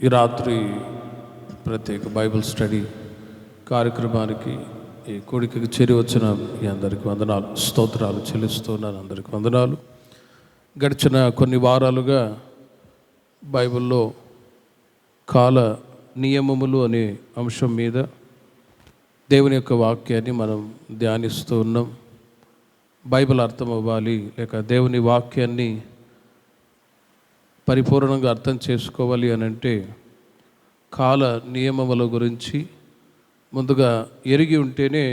ఈ రాత్రి ప్రత్యేక బైబిల్ స్టడీ కార్యక్రమానికి ఈ కూడికకి చేరి వచ్చిన మీ అందరికీ వందనాలు, స్తోత్రాలు చెల్లిస్తున్నాను. అందరికీ వందనాలు. గడిచిన కొన్ని వారాలుగా బైబిల్లో కాల నియమములు అనే అంశం మీద దేవుని యొక్క వాక్యాన్ని మనం ధ్యానిస్తూ ఉన్నాం. బైబిల్ అర్థం అవ్వాలి, లేక దేవుని వాక్యాన్ని పరిపూర్ణంగా అర్థం చేసుకోవాలి అని అంటే కాల నియమముల గురించి ముందుగా ఎరిగి ఉంటేనే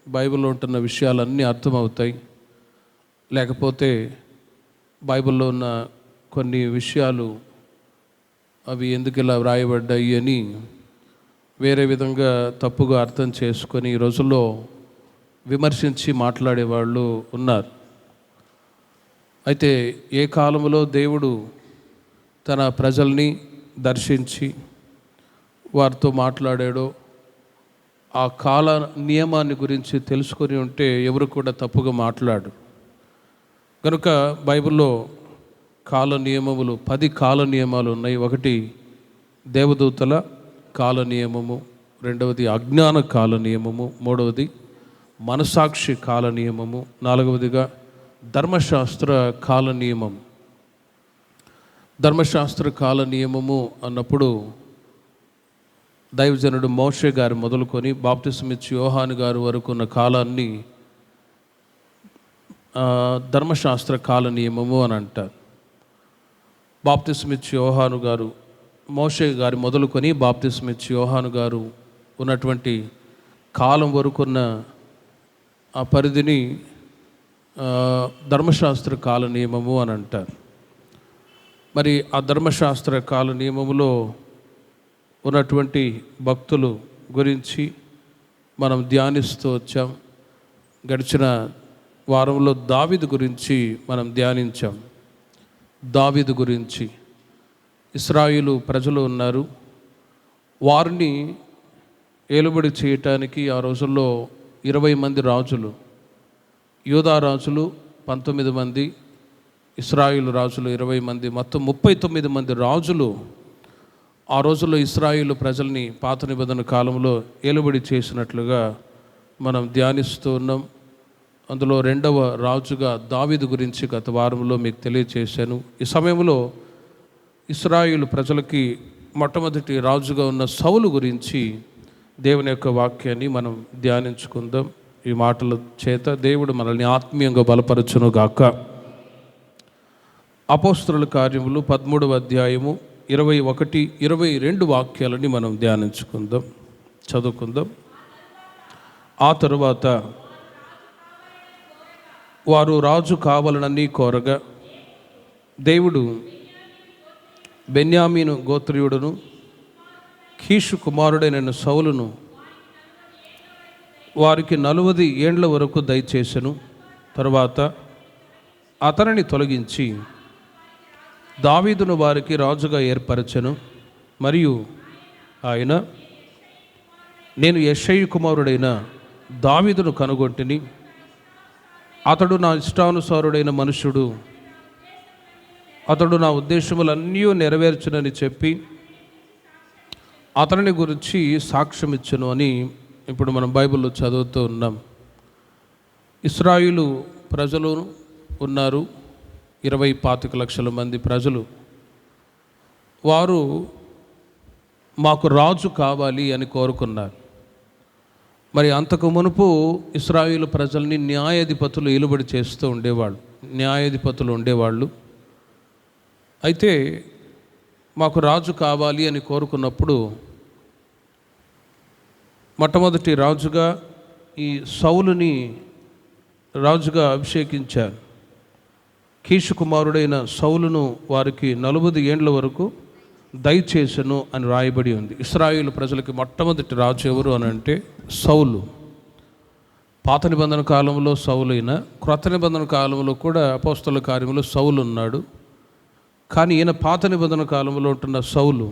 బైబిల్లో ఉంటున్న విషయాలన్నీ అర్థమవుతాయి. లేకపోతే బైబిల్లో ఉన్న కొన్ని విషయాలు అవి ఎందుకు ఇలా వ్రాయబడ్డాయి అని వేరే విధంగా తప్పుగా అర్థం చేసుకొని ఈ రోజుల్లో విమర్శించి మాట్లాడేవాళ్ళు ఉన్నారు. అయితే ఏ కాలంలో దేవుడు తన ప్రజల్ని దర్శించి వారితో మాట్లాడాడో ఆ కాల నియమాన్ని గురించి తెలుసుకొని ఉంటే ఎవరు కూడా తప్పుగా మాట్లాడు. కనుక బైబిల్లో కాల నియమములు 10 కాల నియమాలు ఉన్నాయి. ఒకటి దేవదూతల కాల నియమము, రెండవది అజ్ఞాన కాల నియమము, మూడవది మనసాక్షి కాల నియమము, నాలుగవదిగా ధర్మశాస్త్ర కాల నియమం. ధర్మశాస్త్ర కాల నియమము అన్నప్పుడు దైవజనుడు మోషే గారు మొదలుకొని బాప్తిస్మిచ్చి యోహాను గారు వరకు ఉన్న కాలాన్ని ధర్మశాస్త్ర కాల నియమము అని అంటారు. బాప్తిస్మిచ్చి యోహాను గారు, మోషే గారు మొదలుకొని బాప్తిస్మిచ్చి యోహాను గారు ఉన్నటువంటి కాలం వరకున్న ఆ పరిధిని ధర్మశాస్త్ర కాల నియమము అని అంటారు. మరి ఆ ధర్మశాస్త్ర కాల నియమములో ఉన్నటువంటి భక్తులు గురించి మనం ధ్యానిస్తూ వచ్చాం. గడిచిన వారంలో దావీదు గురించి మనం ధ్యానించాం. దావీదు గురించి ఇశ్రాయేలు ప్రజలు ఉన్నారు. వారిని ఏలుబడి చేయటానికి ఆ రోజుల్లో 20 మంది రాజులు, యూదా రాజులు 19 మంది, ఇశ్రాయేలు రాజులు 20 మంది, మొత్తం 39 మంది రాజులు ఆ రోజుల్లో ఇశ్రాయేలు ప్రజల్ని పాత నిబంధన కాలంలో ఏలుబడి చేసినట్లుగా మనం ధ్యానిస్తూ ఉన్నాం. అందులో 2వ రాజుగా దావీదు గురించి గత వారంలో మీకు తెలియజేశాను. ఈ సమయంలో ఇశ్రాయేలు ప్రజలకి మొట్టమొదటి రాజుగా ఉన్న సౌలు గురించి దేవుని యొక్క వాక్యాన్ని మనం ధ్యానించుకుందాం. ఈ మాటల చేత దేవుడు మనల్ని ఆత్మీయంగా బలపరచును గాక. అపోస్తలుల కార్యములు 13వ అధ్యాయము 21, 22 వాక్యాలని మనం ధ్యానించుకుందాం, చదువుకుందాం. ఆ తరువాత వారు రాజు కావాలనని కోరగా దేవుడు బెన్యామీను గోత్రీయుడును కీషు కుమారుడైన సౌలును వారికి 40 ఏండ్ల వరకు దయచేసెను. తరువాత అతనిని తొలగించి దావీదును వారికి రాజుగా ఏర్పరచెను. మరియు ఆయన, నేను యెష్షయి కుమారుడైన దావీదును కనుగొంటిని, అతడు నా ఇష్టానుసారుడైన మనుష్యుడు, అతడు నా ఉద్దేశములన్నీ నెరవేర్చునని చెప్పి అతనిని గురించి సాక్ష్యం ఇచ్చెను అని ఇప్పుడు మనం బైబిల్లో చదువుతూ ఉన్నాం. ఇశ్రాయేలు ప్రజలు ఉన్నారు, 20-25 లక్షల మంది ప్రజలు. వారు మాకు రాజు కావాలి అని కోరుకున్నారు. మరి అంతకు మునుపు ఇశ్రాయేలు ప్రజల్ని న్యాయాధిపతులు ఏలుబడి చేస్తూ ఉండేవాళ్ళు, న్యాయాధిపతులు ఉండేవాళ్ళు. అయితే మాకు రాజు కావాలి అని కోరుకున్నప్పుడు మొట్టమొదటి రాజుగా ఈ సౌలుని రాజుగా అభిషేకించారు. కీషు కుమారుడైన సౌలును వారికి 40 ఏండ్ల వరకు దయచేసెను అని రాయబడి ఉంది. ఇశ్రాయేలు ప్రజలకి మొట్టమొదటి రాజు ఎవరు అని అంటే సౌలు. పాత నిబంధన కాలంలో సౌలు అయినా క్రొత్త నిబంధన కాలంలో కూడా అపోస్తలుల కార్యంలో సౌలు ఉన్నాడు. కానీ ఈయన పాత నిబంధన కాలంలో ఉంటున్న సౌలు.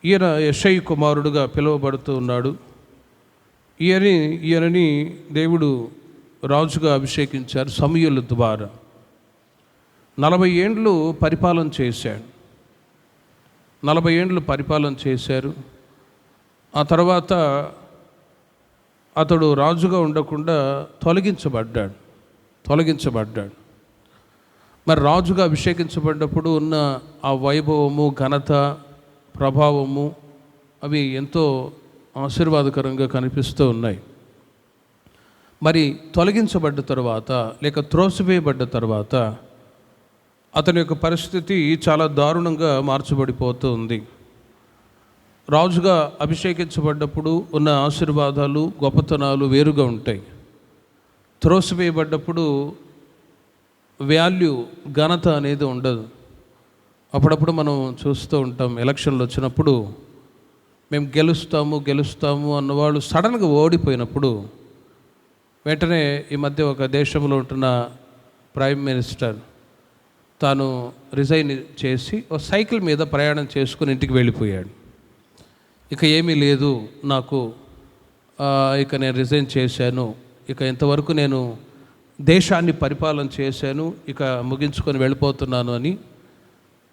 ఈయన యెష్షయి కుమారుడుగా పిలువబడుతూ ఉన్నాడు. ఈయనని దేవుడు రాజుగా అభిషేకించారు సమూయేలు ద్వారా. 40 ఏండ్లు పరిపాలన చేశాడు. 40 ఏండ్లు పరిపాలన చేశారు. ఆ తర్వాత అతడు రాజుగా ఉండకుండా తొలగించబడ్డాడు. మరి రాజుగా అభిషేకించబడ్డప్పుడు ఉన్న ఆ వైభవము, ఘనత, ప్రభావము అవి ఎంతో ఆశీర్వాదకరంగా కనిపిస్తూ ఉన్నాయి. మరి తొలగించబడ్డ తర్వాత లేక త్రోసివేయబడ్డ తర్వాత అతని యొక్క పరిస్థితి చాలా దారుణంగా మార్చబడిపోతూ ఉంది. రాజుగా అభిషేకించబడ్డప్పుడు ఉన్న ఆశీర్వాదాలు, గొప్పతనాలు వేరుగా ఉంటాయి. త్రోసివేయబడ్డప్పుడు వాల్యూ, ఘనత అనేది ఉండదు. అప్పుడప్పుడు మనం చూస్తూ ఉంటాం, ఎలక్షన్లు వచ్చినప్పుడు మేము గెలుస్తాము అన్నవాళ్ళు సడన్గా ఓడిపోయినప్పుడు వెంటనే ఈ మధ్య ఒక దేశంలో ఉంటున్న ప్రైమ్ మినిస్టర్ తాను రిజైన్ చేసి ఒక సైకిల్ మీద ప్రయాణం చేసుకుని ఇంటికి వెళ్ళిపోయాడు. ఇక ఏమీ లేదు నాకు, ఇక నేను రిజైన్ చేశాను, ఇక ఇంతవరకు నేను దేశాన్ని పరిపాలన చేశాను, ఇక ముగించుకొని వెళ్ళిపోతున్నాను అని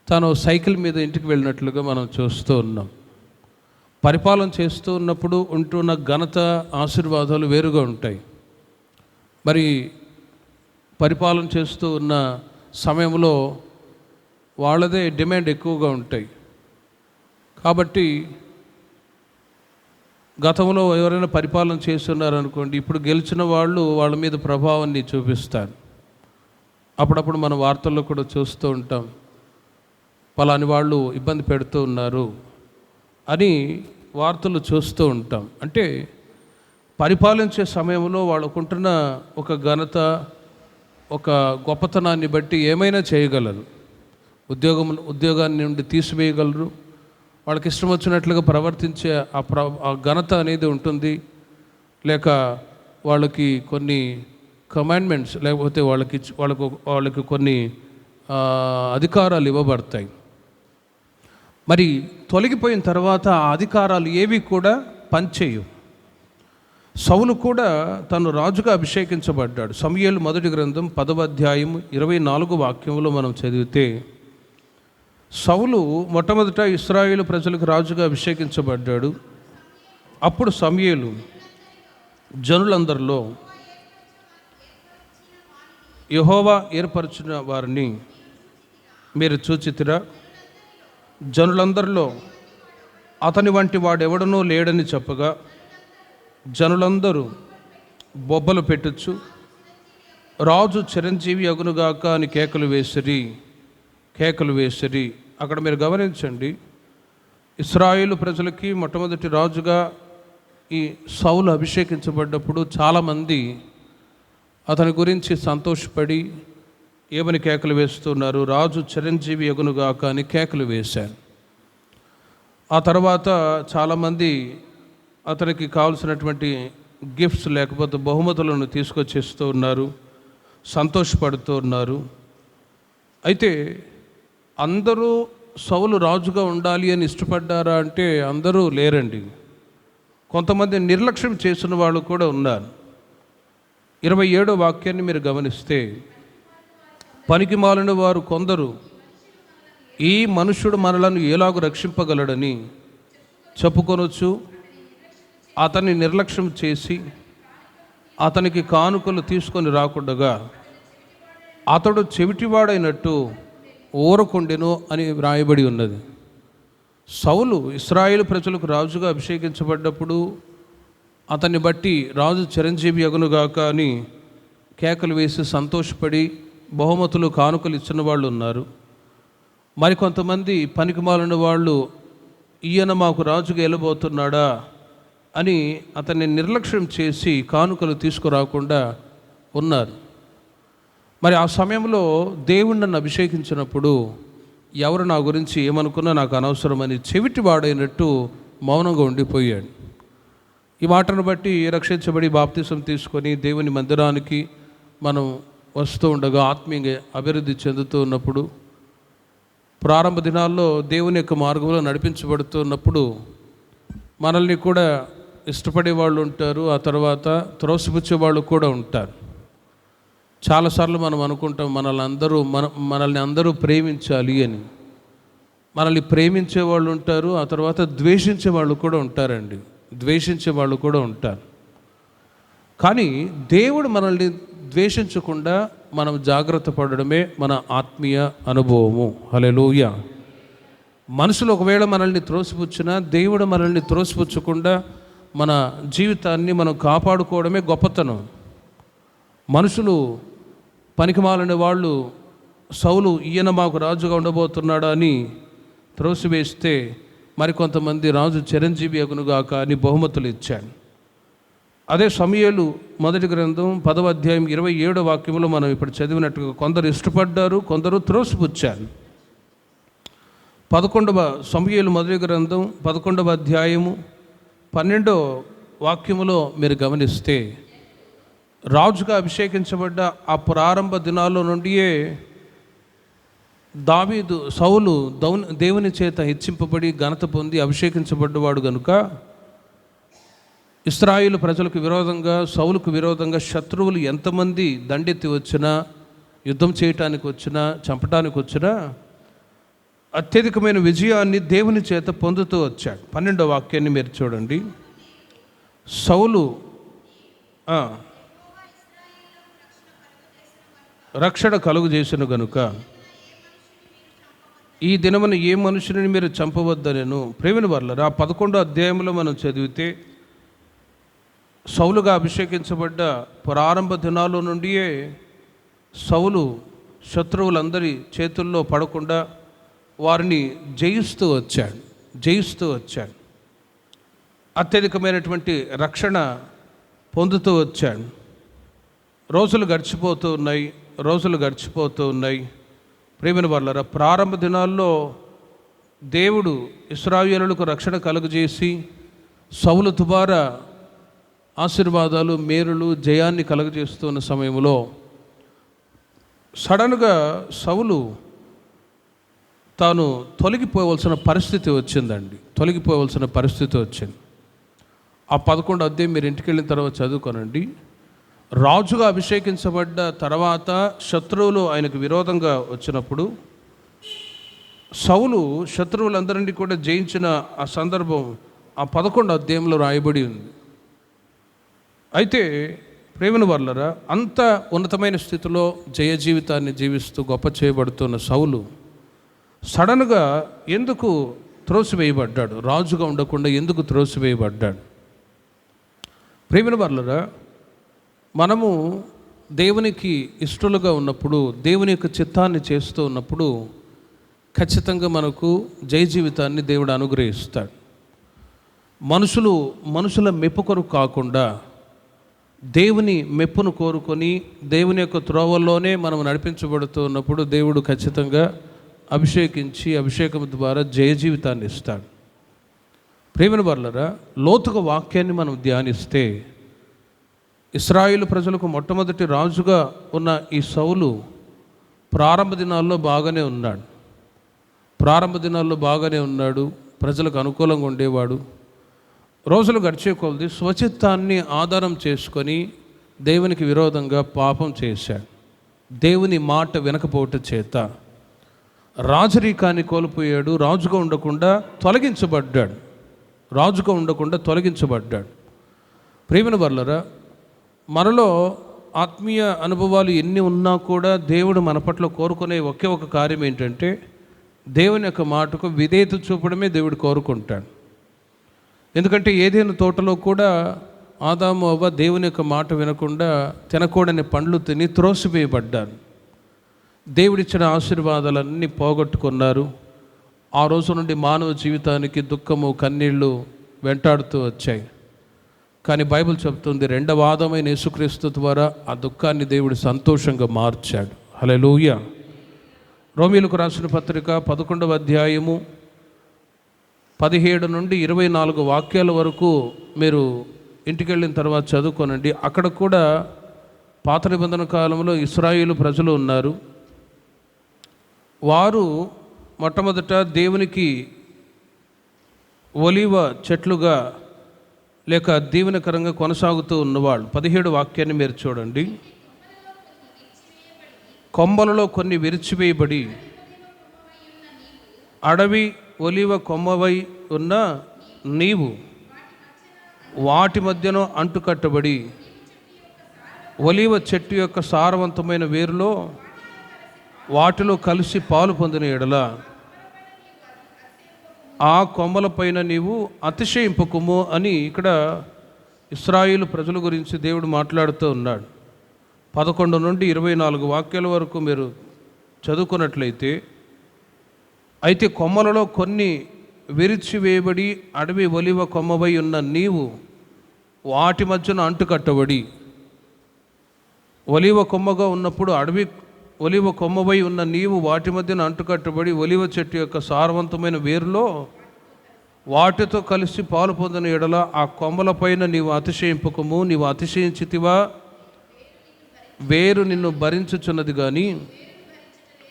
తాను సైకిల్ మీద ఇంటికి వెళ్ళినట్లుగా మనం చూస్తూ ఉన్నాం. పరిపాలన చేస్తూ ఉన్నప్పుడు ఉంటున్న ఘనత, ఆశీర్వాదాలు వేరుగా ఉంటాయి. మరి పరిపాలన చేస్తూ ఉన్న సమయంలో వాళ్ళదే డిమాండ్ ఎక్కువగా ఉంటాయి. కాబట్టి గతంలో ఎవరైనా పరిపాలన చేస్తున్నారనుకోండి, ఇప్పుడు గెలిచిన వాళ్ళు వాళ్ళ మీద ప్రభావాన్ని చూపిస్తారు. అప్పుడప్పుడు మనం వార్తల్లో కూడా చూస్తూ ఉంటాం, పలాని వాళ్ళు ఇబ్బంది పెడుతూ ఉన్నారు అని వార్తలు చూస్తూ ఉంటాం. అంటే పరిపాలించే సమయంలో వాళ్ళకుంటున్న ఒక ఘనత, ఒక గొప్పతనాన్ని బట్టి ఏమైనా చేయగలరు. ఉద్యోగాన్ని నుండి తీసివేయగలరు. వాళ్ళకి ఇష్టం వచ్చినట్లుగా ప్రవర్తించే ఆ ఘనత అనేది ఉంటుంది. లేక వాళ్ళకి కొన్ని కమాండ్మెంట్స్, లేకపోతే వాళ్ళకి కొన్ని అధికారాలు ఇవ్వబడతాయి. మరి తొలగిపోయిన తర్వాత ఆ అధికారాలు ఏవి కూడా పనిచేయవు. సౌలు కూడా తను రాజుగా అభిషేకించబడ్డాడు. సమూయేలు మొదటి గ్రంథం 10వ అధ్యాయం 24వ వాక్యంలో మనం చదివితే, సౌలు మొట్టమొదట ఇశ్రాయేలు ప్రజలకు రాజుగా అభిషేకించబడ్డాడు. అప్పుడు సమూయేలు జనులందరిలో యెహోవా ఏర్పరచిన వారిని మీరు చూచితిరా, జనులందరిలో అతని వంటి వాడెవడనూ లేడని చెప్పగా జనులందరూ బొబ్బలు పెట్టొచ్చు, రాజు చిరంజీవి అగునుగాక అని కేకలు వేసిరి. అక్కడ మీరు గమనించండి, ఇశ్రాయేలు ప్రజలకి మొట్టమొదటి రాజుగా ఈ సౌలు అభిషేకించబడ్డప్పుడు చాలామంది అతని గురించి సంతోషపడి ఏమని కేకలు వేస్తున్నారు? రాజు చిరంజీవి అగునుగాక అని కేకలు వేశారు. ఆ తర్వాత చాలామంది అతనికి కావాల్సినటువంటి గిఫ్ట్స్ లేకపోతే బహుమతులను తీసుకొచ్చేస్తూ ఉన్నారు, సంతోషపడుతూ ఉన్నారు. అయితే అందరూ సౌలు రాజుగా ఉండాలి అని ఇష్టపడ్డారా అంటే అందరూ లేరండి. కొంతమంది నిర్లక్ష్యం చేసిన వాళ్ళు కూడా ఉన్నారు. 27వ వాక్యాన్ని మీరు గమనిస్తే, పనికిమాలిన వారు కొందరు ఈ మనుష్యుడు మనలను ఎలాగూ రక్షింపగలడని చెప్పుకొనొచ్చు అతన్ని నిర్లక్ష్యం చేసి అతనికి కానుకలు తీసుకొని రాకుండగా అతడు చెవిటివాడైనట్టు ఊరకుండెను అని వ్రాయబడి ఉన్నది. సౌలు ఇశ్రాయేలు ప్రజలకు రాజుగా అభిషేకించబడ్డప్పుడు అతన్ని బట్టి రాజు చిరంజీవి అగునుగాక అని కేకలు వేసి సంతోషపడి బహుమతులు, కానుకలు ఇచ్చిన వాళ్ళు ఉన్నారు. మరికొంతమంది పనికిమాలిన వాళ్ళు ఈయన మాకు రాజుగా వెళ్ళబోతున్నాడా అని అతన్ని నిర్లక్ష్యం చేసి కానుకలు తీసుకురాకుండా ఉన్నారు. మరి ఆ సమయంలో దేవుడు నన్ను అభిషేకించినప్పుడు ఎవరు నా గురించి ఏమనుకున్నా నాకు అనవసరమని చెవిటి వాడైనట్టు మౌనంగా ఉండిపోయాడు. ఈ మాటను బట్టి రక్షించబడి బాప్తిసం తీసుకొని దేవుని మందిరానికి మనం వస్తూ ఉండగా ఆత్మీయంగా అభివృద్ధి చెందుతూ ఉన్నప్పుడు, ప్రారంభ దినాల్లో దేవుని యొక్క మార్గంలో నడిపించబడుతున్నప్పుడు మనల్ని కూడా ఇష్టపడే వాళ్ళు ఉంటారు, ఆ తర్వాత త్రోసిపుచ్చే వాళ్ళు కూడా ఉంటారు. చాలాసార్లు మనం అనుకుంటాం మనల్ని అందరూ ప్రేమించాలి అని. మనల్ని ప్రేమించే వాళ్ళు ఉంటారు, ఆ తర్వాత ద్వేషించే వాళ్ళు కూడా ఉంటారండి. ద్వేషించే వాళ్ళు కూడా ఉంటారు. కానీ దేవుడు మనల్ని ద్వేషించకుండా మనం జాగ్రత్త పడడమే మన ఆత్మీయ అనుభవము. హల్లెలూయా. మనుషులు ఒకవేళ మనల్ని త్రోసిపుచ్చినా దేవుడు మనల్ని త్రోసిపుచ్చకుండా మన జీవితాన్ని మనం కాపాడుకోవడమే గొప్పతనం. మనుషులు పనికిమాలిన వాళ్ళు సౌలు ఈయన మాకు రాజుగా ఉండబోతున్నాడా అని త్రోసివేస్తే మరికొంతమంది రాజు చిరంజీవి అగునుగాక అని బహుమతులు ఇచ్చాడు. అదే సమూయేలు మొదటి గ్రంథం 10వ అధ్యాయం 27వ వాక్యంలో మనం ఇప్పుడు చదివినట్టుగా కొందరు ఇష్టపడ్డారు, కొందరు త్రోసిపుచ్చారు. 11వ సమూయేలు మొదటి గ్రంథం 11వ అధ్యాయము 12వ వాక్యములో మీరు గమనిస్తే రాజుగా అభిషేకించబడ్డ ఆ ప్రారంభ దినాల్లో నుండియే సౌలు దేవుని చేత హెచ్చింపబడి ఘనత పొంది అభిషేకించబడ్డవాడు గనుక ఇశ్రాయేలు ప్రజలకు విరోధంగా, సౌలుకు విరోధంగా శత్రువులు ఎంతమంది దండెత్తి వచ్చినా, యుద్ధం చేయటానికి వచ్చినా, చంపటానికి వచ్చినా అత్యధికమైన విజయాన్ని దేవుని చేత పొందుతూ వచ్చాడు. 12వ వాక్యాన్ని మీరు చూడండి. సౌలు రక్షణ కలుగు చేసిన గనుక ఈ దినమున ఏ మనుషుని మీరు చంపవద్దనెను. ప్రేమిన వర్లరా 11వ అధ్యాయంలో మనం చదివితే సౌలుగా అభిషేకించబడ్డ ప్రారంభ దినాల్లో నుండియే సౌలు శత్రువులందరి చేతుల్లో పడకుండా వారిని జయిస్తూ వచ్చాడు. అత్యధికమైనటువంటి రక్షణ పొందుతూ వచ్చాడు. రోజులు గడిచిపోతూ ఉన్నాయి. ప్రేమిన వర్లరా ప్రారంభ దినాల్లో దేవుడు ఇశ్రాయేలులకు రక్షణ కలుగజేసి సౌలు ద్వారా ఆశీర్వాదాలు, మేలులు, జయాన్ని కలుగజేస్తున్న సమయంలో సడన్గా సౌలు తాను తొలగిపోవలసిన పరిస్థితి వచ్చింది. ఆ 11వ అధ్యాయం మీరు ఇంటికి వెళ్ళిన తర్వాత చదువుకోనండి. రాజుగా అభిషేకించబడ్డ తర్వాత శత్రువులు ఆయనకు విరోధంగా వచ్చినప్పుడు సౌలు శత్రువులందరినీ కూడా జయించిన ఆ సందర్భం ఆ 11వ అధ్యాయంలో రాయబడి ఉంది. అయితే ప్రేమను వర్లరా అంత ఉన్నతమైన స్థితిలో జయ జీవితాన్ని జీవిస్తూ గొప్ప చేయబడుతున్న సౌలు సడన్గా ఎందుకు త్రోసివేయబడ్డాడు? రాజుగా ఉండకుండా ఎందుకు త్రోసివేయబడ్డాడు? ప్రేమను వర్లరా మనము దేవునికి ఇష్టలుగా ఉన్నప్పుడు, దేవుని యొక్క చిత్తాన్ని చేస్తూ ఉన్నప్పుడు ఖచ్చితంగా మనకు జయ జీవితాన్ని దేవుడు అనుగ్రహిస్తాడు. మనుషుల మెప్పు కొరకు కాకుండా దేవుని మెప్పును కోరుకొని దేవుని యొక్క త్రోవల్లోనే మనం నడిపించబడుతూ ఉన్నప్పుడు దేవుడు ఖచ్చితంగా అభిషేకం ద్వారా జయ జీవితాన్ని ఇస్తాడు. ప్రేమను వర్లరా లోతుగా వాక్యాన్ని మనం ధ్యానిస్తే ఇశ్రాయేలు ప్రజలకు మొట్టమొదటి రాజుగా ఉన్న ఈ సౌలు ప్రారంభ దినాల్లో బాగానే ఉన్నాడు. ప్రజలకు అనుకూలంగా ఉండేవాడు. రోజులు గడిచే కొలది స్వచిత్తాన్ని ఆధారం చేసుకొని దేవునికి విరోధంగా పాపం చేశాడు. దేవుని మాట వినకపోవటం చేత రాజరికాన్ని కోల్పోయాడు. రాజుగా ఉండకుండా తొలగించబడ్డాడు. ప్రేమను వర్లరా మనలో ఆత్మీయ అనుభవాలు ఎన్ని ఉన్నా కూడా దేవుడు మన పట్ల కోరుకునే ఒకే ఒక కార్యం ఏంటంటే దేవుని యొక్క మాటకు విధేయత చూపడమే దేవుడు కోరుకుంటాడు. ఎందుకంటే ఏదైనా తోటలో కూడా ఆదాము అవ్వ దేవుని యొక్క మాట వినకుండా తినకూడని పండ్లు తిని త్రోసివేయబడ్డారు. దేవుడిచ్చిన ఆశీర్వాదాలన్నీ పోగొట్టుకున్నారు. ఆ రోజు నుండి మానవ జీవితానికి దుఃఖము, కన్నీళ్ళు వెంటాడుతూ వచ్చాయి. కానీ బైబిల్ చెప్తుంది రెండవ ఆదామైన యేసుక్రీస్తు ద్వారా ఆ దుఃఖాన్ని దేవుడు సంతోషంగా మార్చాడు. హల్లెలూయా. రోమీయులకు రాసిన పత్రిక 11వ అధ్యాయము 17 నుండి 24 వాక్యాల వరకు మీరు ఇంటికి వెళ్ళిన తర్వాత చదువుకోనండి. అక్కడ కూడా పాత నిబంధన కాలంలో ఇశ్రాయేలు ప్రజలు ఉన్నారు. వారు మొట్టమొదట దేవునికి ఒలీవ చెట్లుగా లేక దీవెనకరంగా కొనసాగుతూ ఉన్నవాళ్ళు. 17 వాక్యాన్ని మీరు చూడండి. కొమ్మలలో కొన్ని విరిచివేయబడి అడవి ఒలివ కొమ్మవై ఉన్న నీవు వాటి మధ్యన అంటుకట్టబడి ఒలివ చెట్టు యొక్క సారవంతమైన వేరులో వాటిలో కలిసి పాలు పొందిన ఎడల ఆ కొమ్మల పైన నీవు అతిశయింపకుము అని ఇక్కడ ఇశ్రాయేలు ప్రజల గురించి దేవుడు మాట్లాడుతూ ఉన్నాడు. 11 నుండి 24 వాక్యాల వరకు మీరు చదువుకున్నట్లయితే, అయితే కొమ్మలలో కొన్ని విరిచివేయబడి అడవి ఒలివ కొమ్మవై ఉన్న నీవు వాటి మధ్యన అంటుకట్టబడి, ఒలివ కొమ్మగా ఉన్నప్పుడు అడవి ఒలివ కొమ్మవై ఉన్న నీవు వాటి మధ్యన అంటుకట్టబడి ఒలివ చెట్టు యొక్క సారవంతమైన వేరులో వాటితో కలిసి పాలు పొందిన ఎడల ఆ కొమ్మల పైన నీవు అతిశయింపకము. నీవు అతిశయించితివా? వేరు నిన్ను భరించుచున్నది కానీ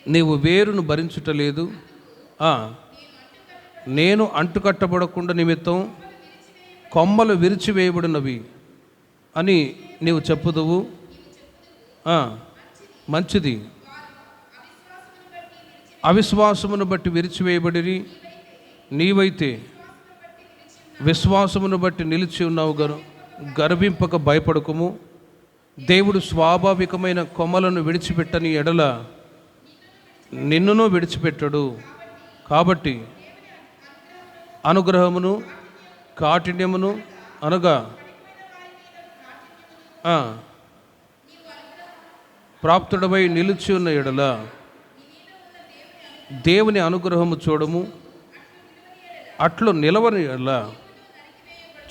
నీవు వేరును భరించుటలేదు. నేను అంటుకట్టబడకుండా నిమిత్తం కొమ్మలు విరిచివేయబడినవి అని నీవు చెప్పుదువు. మంచిది. అవిశ్వాసమును బట్టి విరిచివేయబడిరి, నీవైతే విశ్వాసమును బట్టి నిలిచి ఉన్నావు. గర్వింపక భయపడకుము. దేవుడు స్వాభావికమైన కొమ్మలను విడిచిపెట్టని ఎడల నిన్నును విడిచిపెట్టడు. కాబట్టి అనుగ్రహమును కాఠిన్యమును అనగా ప్రాప్తుడవై నిలిచి ఉన్న ఎడల దేవుని అనుగ్రహము చూడము. అట్లు నిలవని ఎడల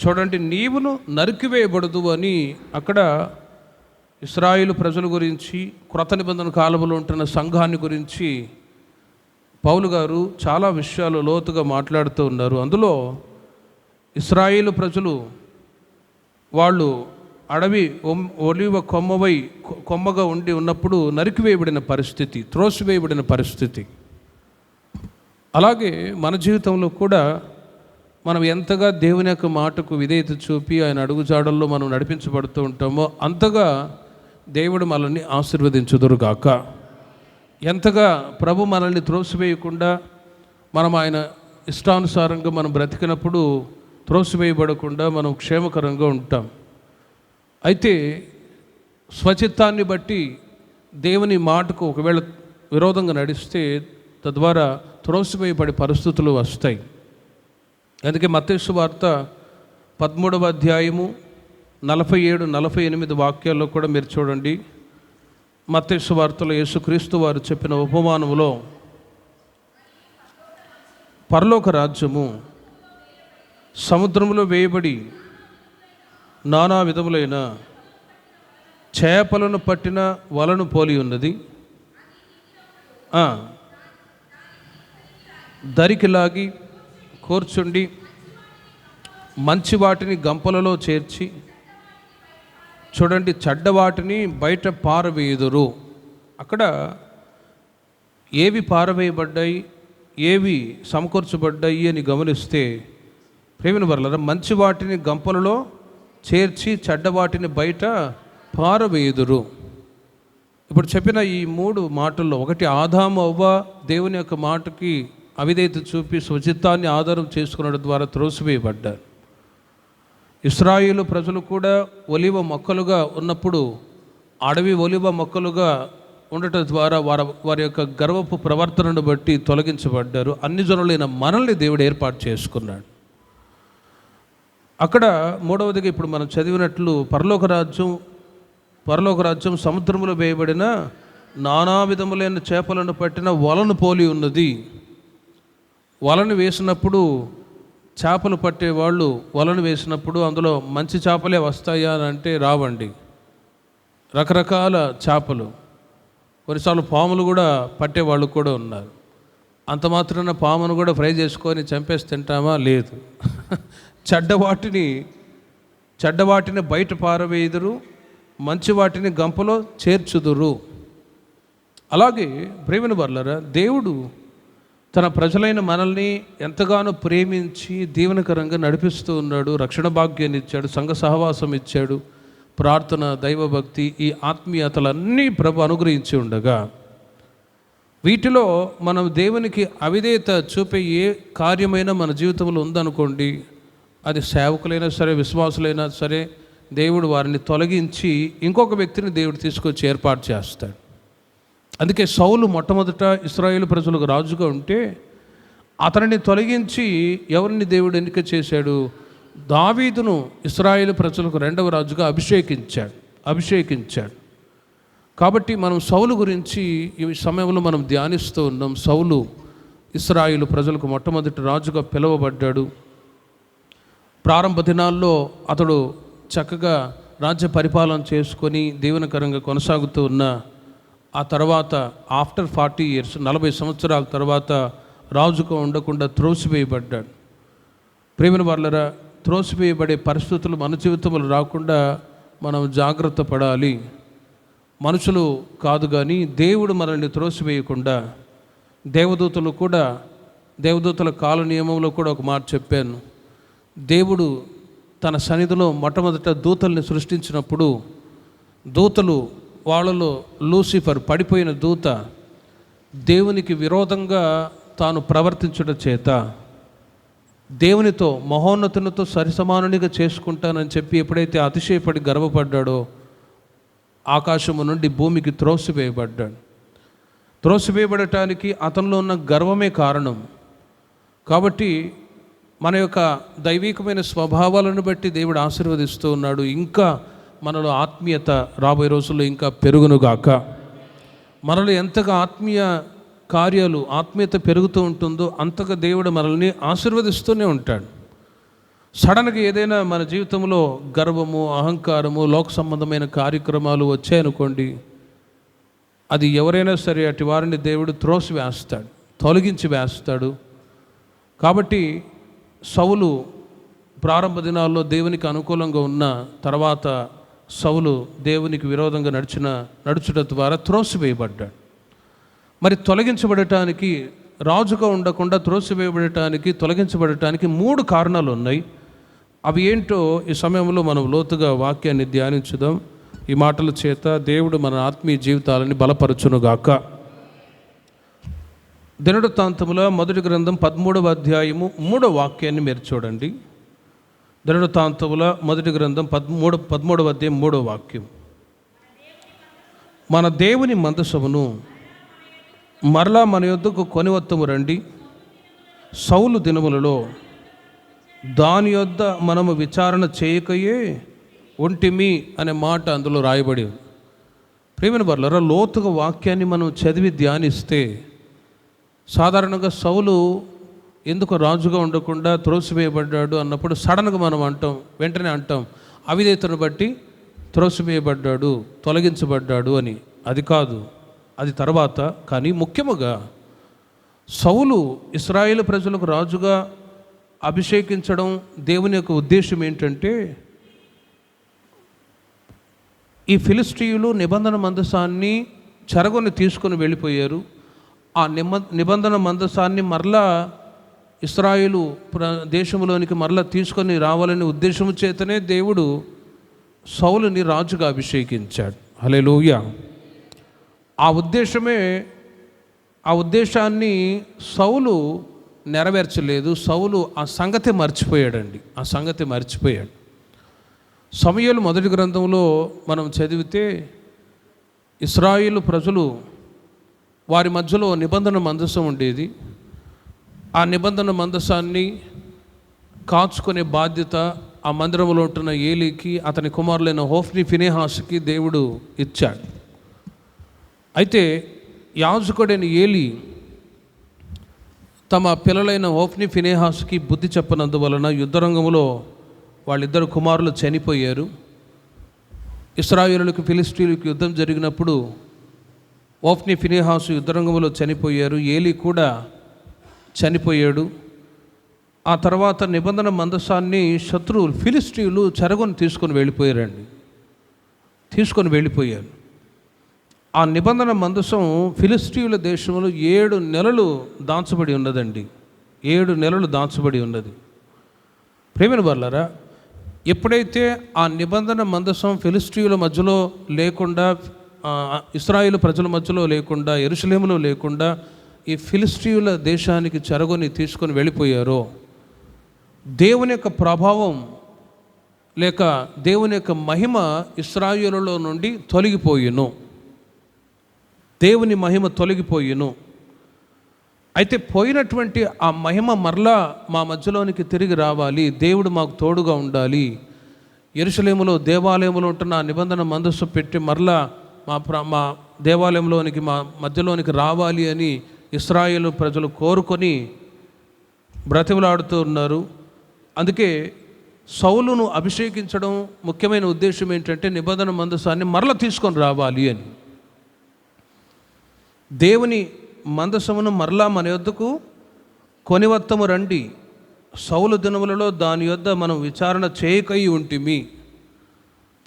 చూడండి, నీవును నరికివేయబడదు అని అక్కడ ఇశ్రాయేలు ప్రజల గురించి, క్రొత్త నిబంధన కాలంలో ఉంటున్న సంఘాన్ని గురించి పౌలు గారు చాలా విషయాలు లోతుగా మాట్లాడుతూ ఉన్నారు. అందులో ఇశ్రాయేలు ప్రజలు వాళ్ళు అడవి ఒలివ కొమ్మగా ఉండి ఉన్నప్పుడు నరికివేయబడిన పరిస్థితి, త్రోసివేయబడిన పరిస్థితి. అలాగే మన జీవితంలో కూడా మనం ఎంతగా దేవుని యొక్క మాటకు విధేయత చూపి ఆయన అడుగుజాడల్లో మనం నడిపించబడుతూ ఉంటామో అంతగా దేవుడు మనల్ని ఆశీర్వదించుదురుగాక. ఎంతగా ప్రభు మనల్ని త్రోసివేయకుండా మనం ఆయన ఇష్టానుసారంగా మనం బ్రతికినప్పుడు త్రోసివేయబడకుండా మనం క్షేమకరంగా ఉంటాం. అయితే స్వచిత్తాన్ని బట్టి దేవుని మాటకు ఒకవేళ విరోధంగా నడిస్తే తద్వారా త్రోసివేయబడే పరిస్థితులు వస్తాయి. అందుకే మత్తయి సువార్త 13వ అధ్యాయము 47-48 వాక్యాల్లో కూడా మీరు చూడండి. మత్తయి సువార్తలో యేసుక్రీస్తు వారు చెప్పిన ఉపమానములో పరలోక రాజ్యము సముద్రంలో వేయబడి నానా విధములైన చేపలను పట్టిన వలను పోలి ఉన్నది. దరికి లాగి కూర్చుండి మంచి వాటిని గంపలలో చేర్చి చూడండి చెడ్డ వాటిని బయట పారవేయుదురు. అక్కడ ఏవి పారవేయబడ్డాయి, ఏవి సమకూర్చబడ్డాయి అని గమనిస్తే ప్రేమిన వర్లారా, మంచి వాటిని గంపలలో చేర్చి చెడ్డ వాటిని బయట పారవేయుదురు. ఇప్పుడు చెప్పిన ఈ 3 మాటల్లో ఒకటి, ఆదాము అవ్వ దేవుని యొక్క మాటకి అవిధేయత చూపి స్వచిత్తాన్ని ఆధారం చేసుకునడం ద్వారా త్రోసివేయబడ్డారు. ఇశ్రాయేలు ప్రజలు కూడా ఒలివ మొక్కలుగా ఉన్నప్పుడు అడవి ఒలివ మొక్కలుగా ఉండటం ద్వారా వారి యొక్క గర్వపు ప్రవర్తనను బట్టి తొలగించబడ్డారు. అన్ని జనులైన మనల్ని దేవుడు ఏర్పాటు చేసుకున్నాడు. అక్కడ మూడవదిగా ఇప్పుడు మనం చదివినట్లు పరలోక రాజ్యం సముద్రంలో వేయబడిన నానా విధములైన చేపలను పట్టిన వలను పోలి ఉన్నది. వలను వేసినప్పుడు చేపలు పట్టేవాళ్ళు వలను వేసినప్పుడు అందులో మంచి చేపలే వస్తాయా అని అంటే రావండి. రకరకాల చేపలు, కొన్నిసార్లు పాములు కూడా పట్టేవాళ్ళు కూడా ఉన్నారు. అంత మాత్రాన పామును కూడా ఫ్రై చేసుకొని చంపేసి తింటామా? లేదు. చెడ్డ వాటిని బయట పారవేయుదురు, మంచి వాటిని గంపలో చేర్చుదురు. అలాగే ప్రేమిన వర్లారా, దేవుడు తన ప్రజలైన మనల్ని ఎంతగానో ప్రేమించి దీవెనకరంగా నడిపిస్తూ ఉన్నాడు. రక్షణ భాగ్యాన్ని ఇచ్చాడు, సంఘ సహవాసం ఇచ్చాడు, ప్రార్థన, దైవభక్తి, ఈ ఆత్మీయతలన్నీ ప్రభు అనుగ్రహించి ఉండగా వీటిలో మనం దేవునికి అవిధేయత చూపే ఏ కార్యమైనా మన జీవితంలో ఉందనుకోండి, అది సేవకులైనా సరే, విశ్వాసులైనా సరే, దేవుడు వారిని తొలగించి ఇంకొక వ్యక్తిని దేవుడు తీసుకొచ్చి ఏర్పాటు చేస్తాడు. అందుకే సౌలు మొట్టమొదట ఇశ్రాయేలు ప్రజలకు రాజుగా ఉంటే అతనిని తొలగించి ఎవరిని దేవుడు ఎన్నిక చేశాడు? దావీదును ఇశ్రాయేలు ప్రజలకు రెండవ రాజుగా అభిషేకించాడు. కాబట్టి మనం సౌలు గురించి ఈ సమయంలో మనం ధ్యానిస్తూ ఉన్నాం. సౌలు ఇశ్రాయేలు ప్రజలకు మొట్టమొదటి రాజుగా పిలువబడ్డాడు. ప్రారంభ దినాల్లో అతడు చక్కగా రాజ్య పరిపాలన చేసుకొని దీవెనకరంగా కొనసాగుతూ ఉన్న ఆ తర్వాత ఆఫ్టర్ 40 years 40 సంవత్సరాల తర్వాత రాజుగా ఉండకుండా త్రోసివేయబడ్డాడు. ప్రేమను వాళ్ళరా, త్రోసివేయబడే పరిస్థితులు మన జీవితంలో రాకుండా మనం జాగ్రత్త పడాలి. మనుషులు కాదు కానీ దేవుడు మనల్ని త్రోసివేయకుండా, దేవదూతల కాల నియమంలో కూడా ఒక మాట చెప్పాను. దేవుడు తన సన్నిధిలో మొట్టమొదట దూతల్ని సృష్టించినప్పుడు దూతలు, వాళ్ళలో లూసిఫర్ పడిపోయిన దూత దేవునికి విరోధంగా తాను ప్రవర్తించడం చేత దేవునితో మహోన్నతునితో సరిసమానునిగా చేసుకుంటానని చెప్పి ఎప్పుడైతే అతిశయపడి గర్వపడ్డాడో ఆకాశము నుండి భూమికి త్రోసివేయబడ్డాడు. త్రోసివేయబడటానికి అతనిలో ఉన్న గర్వమే కారణం. కాబట్టి మన యొక్క దైవికమైన స్వభావాలను బట్టి దేవుడు ఆశీర్వదిస్తూ ఉన్నాడు. ఇంకా మనలో ఆత్మీయత రాబోయే రోజుల్లో ఇంకా పెరుగునుగాక. మనలో ఎంతగా ఆత్మీయ కార్యాలు, ఆత్మీయత పెరుగుతూ ఉంటుందో అంతగా దేవుడు మనల్ని ఆశీర్వదిస్తూనే ఉంటాడు. సడన్గా ఏదైనా మన జీవితంలో గర్వము, అహంకారము, లోక సంబంధమైన కార్యక్రమాలు వచ్చాయనుకోండి, అది ఎవరైనా సరే అటు వారిని దేవుడు త్రోసివేస్తాడు, తొలగించి వేస్తాడు. కాబట్టి సౌలు ప్రారంభ దినాల్లో దేవునికి అనుకూలంగా ఉన్న తర్వాత సౌలు దేవునికి విరోధంగా నడుచుట ద్వారా త్రోసివేయబడ్డాడు. మరి తొలగించబడటానికి, రాజుగా ఉండకుండా తొలగించబడటానికి 3 కారణాలు ఉన్నాయి. అవి ఏంటో ఈ సమయంలో మనం లోతుగా వాక్యాన్ని ధ్యానించుదాం. ఈ మాటల చేత దేవుడు మన ఆత్మీయ జీవితాలని బలపరచునుగాక. దినవృత్తాంతముల మొదటి గ్రంథం 13వ అధ్యాయము 3వ వాక్యాన్ని మీరు చూడండి. దినవృత్తాంతముల మొదటి గ్రంథం 13వ అధ్యాయం 3వ వాక్యం. మన దేవుని మందసమును మరలా మన యొద్దకు కొనివత్తము రండి. సౌలు దినములలో దాని యొద్ద మనము విచారణ చేయకయే ఒంటిమి అనే మాట అందులో రాయబడి. ప్రియమైన వారలారా, లోతుగా వాక్యాన్ని మనం చదివి ధ్యానిస్తే సాధారణంగా సౌలు ఎందుకు రాజుగా ఉండకుండా త్రోసివేయబడ్డాడు అన్నప్పుడు సడన్గా మనం వెంటనే అంటాం అవిధేయతను బట్టి త్రోసివేయబడ్డాడు, తొలగించబడ్డాడు అని. అది కాదు, అది తర్వాత. కానీ ముఖ్యముగా సౌలు ఇశ్రాయేలు ప్రజలకు రాజుగా అభిషేకించడం దేవుని యొక్క ఉద్దేశం ఏంటంటే, ఈ ఫిలిష్తీయులు నిబంధన మందసాన్ని చెరగొని తీసుకొని వెళ్ళిపోయారు. ఆ నిబంధన మందసాన్ని మరలా ఇశ్రాయేలు దేశంలోనికి మరలా తీసుకొని రావాలనే ఉద్దేశం చేతనే దేవుడు సౌలుని రాజుగా అభిషేకించాడు. హల్లెలూయా. ఆ ఉద్దేశాన్ని సౌలు నెరవేర్చలేదు. సౌలు ఆ సంగతి మర్చిపోయాడు. సమూయేలు మొదటి గ్రంథంలో మనం చదివితే ఇశ్రాయేలు ప్రజలు, వారి మధ్యలో నిబంధన మందసం ఉండేది. ఆ నిబంధన మందసాన్ని కాచుకునే బాధ్యత ఆ మందిరంలో ఉంటున్న ఏలీకి, అతని కుమారులైన హోఫ్ని, ఫినెహాసుకి దేవుడు ఇచ్చాడు. అయితే యాజకుడైన ఏలీ తమ పిల్లలైన హోఫ్ని, ఫినెహాసుకి బుద్ధి చెప్పనందువలన యుద్ధరంగంలో వాళ్ళిద్దరు కుమారులు చనిపోయారు. ఇశ్రాయేలులకు ఫిలిష్తీయులకు యుద్ధం జరిగినప్పుడు హోఫ్ని, ఫినెహాసు యుద్ధరంగంలో చనిపోయారు. ఏలీ కూడా చనిపోయాడు. ఆ తర్వాత నిబంధన మందసాన్ని శత్రువులు ఫిలిష్తీయులు చెరగొని తీసుకొని వెళ్ళిపోయారు. ఆ నిబంధన మందసం ఫిలిష్తీయుల దేశంలో 7 నెలలు దాచబడి ఉన్నదండి. 7 నెలలు దాచబడి ఉన్నది. ప్రియమైన వారలారా, ఎప్పుడైతే ఆ నిబంధన మందసం ఫిలిష్తీయుల మధ్యలో లేకుండా ఇశ్రాయేలు ప్రజల మధ్యలో లేకుండా, యెరూషలేములో లేకుండా ఈ ఫిలిష్తీయుల దేశానికి చెరగొని తీసుకొని వెళ్ళిపోయారో, దేవుని యొక్క ప్రభావం లేక దేవుని యొక్క మహిమ ఇశ్రాయేలులో నుండి తొలగిపోయిను. దేవుని మహిమ తొలగిపోయిను. అయితే పోయినటువంటి ఆ మహిమ మరలా మా మధ్యలోనికి తిరిగి రావాలి. దేవుడు మాకు తోడుగా ఉండాలి. యెరూషలేములో దేవాలయంలో ఉంటున్న నిబంధన మందస్సు పెట్టి మరలా మా దేవాలయంలోనికి, మా మధ్యలోనికి రావాలి అని ఇశ్రాయేలు ప్రజలు కోరుకొని బ్రతిమలాడుతూ ఉన్నారు. అందుకే సౌలును అభిషేకించడం ముఖ్యమైన ఉద్దేశం ఏంటంటే నిబంధన మందసాన్ని మరల తీసుకొని రావాలి అని. దేవుని మందసమును మరలా మన యొద్దకు కొనివత్తము రండి, సౌలు దినములలో దాని యొద్ద మనం విచారణ చేయకై ఉంటిమి.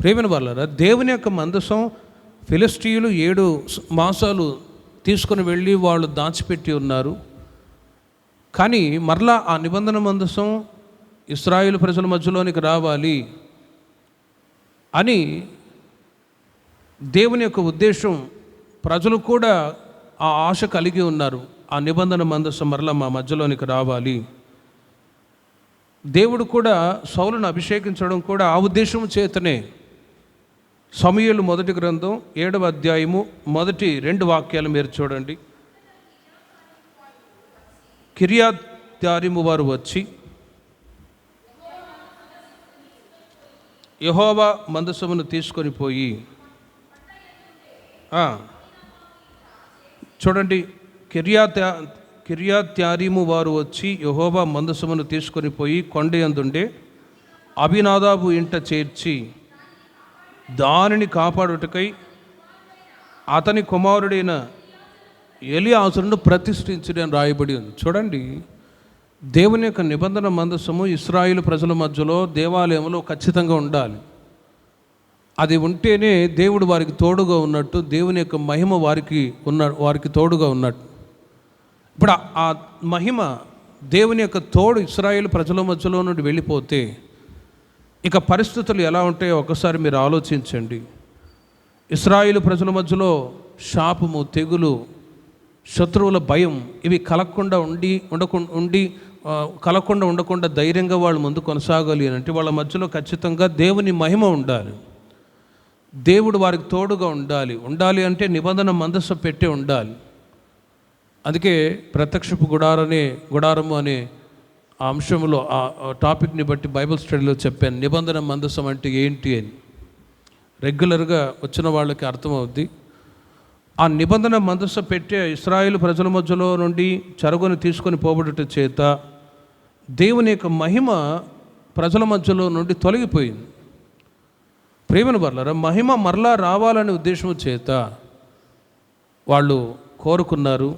ప్రేమను వాళ్ళరా, దేవుని యొక్క మందసం ఫిలిష్తీయులు 7 మాసాలు తీసుకుని వెళ్ళి వాళ్ళు దాచిపెట్టి ఉన్నారు. కానీ మరలా ఆ నిబంధన మందసం ఇశ్రాయేలు ప్రజల మధ్యలోనికి రావాలి అని దేవుని యొక్క ఉద్దేశం. ప్రజలు కూడా ఆ ఆశ కలిగి ఉన్నారు. ఆ నిబంధన మందసం మరలా మా మధ్యలోనికి రావాలి. దేవుడు కూడా సౌలును అభిషేకించడం కూడా ఆ ఉద్దేశం చేతనే. సమూయేలు మొదటి గ్రంథం 7వ అధ్యాయము మొదటి 2 వాక్యాలు మీరు చూడండి. కిర్యత్యారీము వారు వచ్చి యెహోవా మందసమును తీసుకొని పోయి, చూడండి, కిర్యత్యారీము వారు వచ్చి యెహోవా మందసమును తీసుకొని పోయి కొండయందుండే అబీనాదాబు ఇంట చేర్చి దానిని కాపాడుటకై అతని కుమారుడైన ఎలియాజరును ప్రతిష్ఠించి అని రాయబడి ఉంది. చూడండి, దేవుని యొక్క నిబంధన మందసము ఇశ్రాయేలు ప్రజల మధ్యలో దేవాలయంలో ఖచ్చితంగా ఉండాలి. అది ఉంటేనే దేవుడు వారికి తోడుగా ఉన్నట్టు, దేవుని యొక్క మహిమ వారికి తోడుగా ఉన్నట్టు. ఇప్పుడు ఆ మహిమ, దేవుని యొక్క తోడు ఇశ్రాయేలు ప్రజల మధ్యలో నుండి వెళ్ళిపోతే ఇక పరిస్థితులు ఎలా ఉంటాయో ఒకసారి మీరు ఆలోచించండి. ఇశ్రాయేలు ప్రజల మధ్యలో శాపము, తెగులు, శత్రువుల భయం ఇవి కలగకుండా ఉండకుండా ధైర్యంగా వాళ్ళు ముందు కొనసాగాలి అని అంటే వాళ్ళ మధ్యలో ఖచ్చితంగా దేవుని మహిమ ఉండాలి. దేవుడు వారికి తోడుగా ఉండాలి అంటే నిబంధన మందస్సు పెట్టి ఉండాలి. అందుకే ప్రత్యక్షపు గుడారము అనే ఆ అంశంలో ఆ టాపిక్ని బట్టి బైబిల్ స్టడీలో చెప్పాను. నిబంధన మందసం అంటే ఏంటి అని రెగ్యులర్గా వచ్చిన వాళ్ళకి అర్థమవుద్ది. ఆ నిబంధన మందస్సు పెట్టే ఇశ్రాయేలు ప్రజల మధ్యలో నుండి చెరగొని తీసుకొని పోబడుట చేత దేవుని యొక్క మహిమ ప్రజల మధ్యలో నుండి తొలగిపోయింది. ప్రేమను వర్లరా, మహిమ మరలా రావాలనే ఉద్దేశం చేత వాళ్ళు కోరుకున్నారు.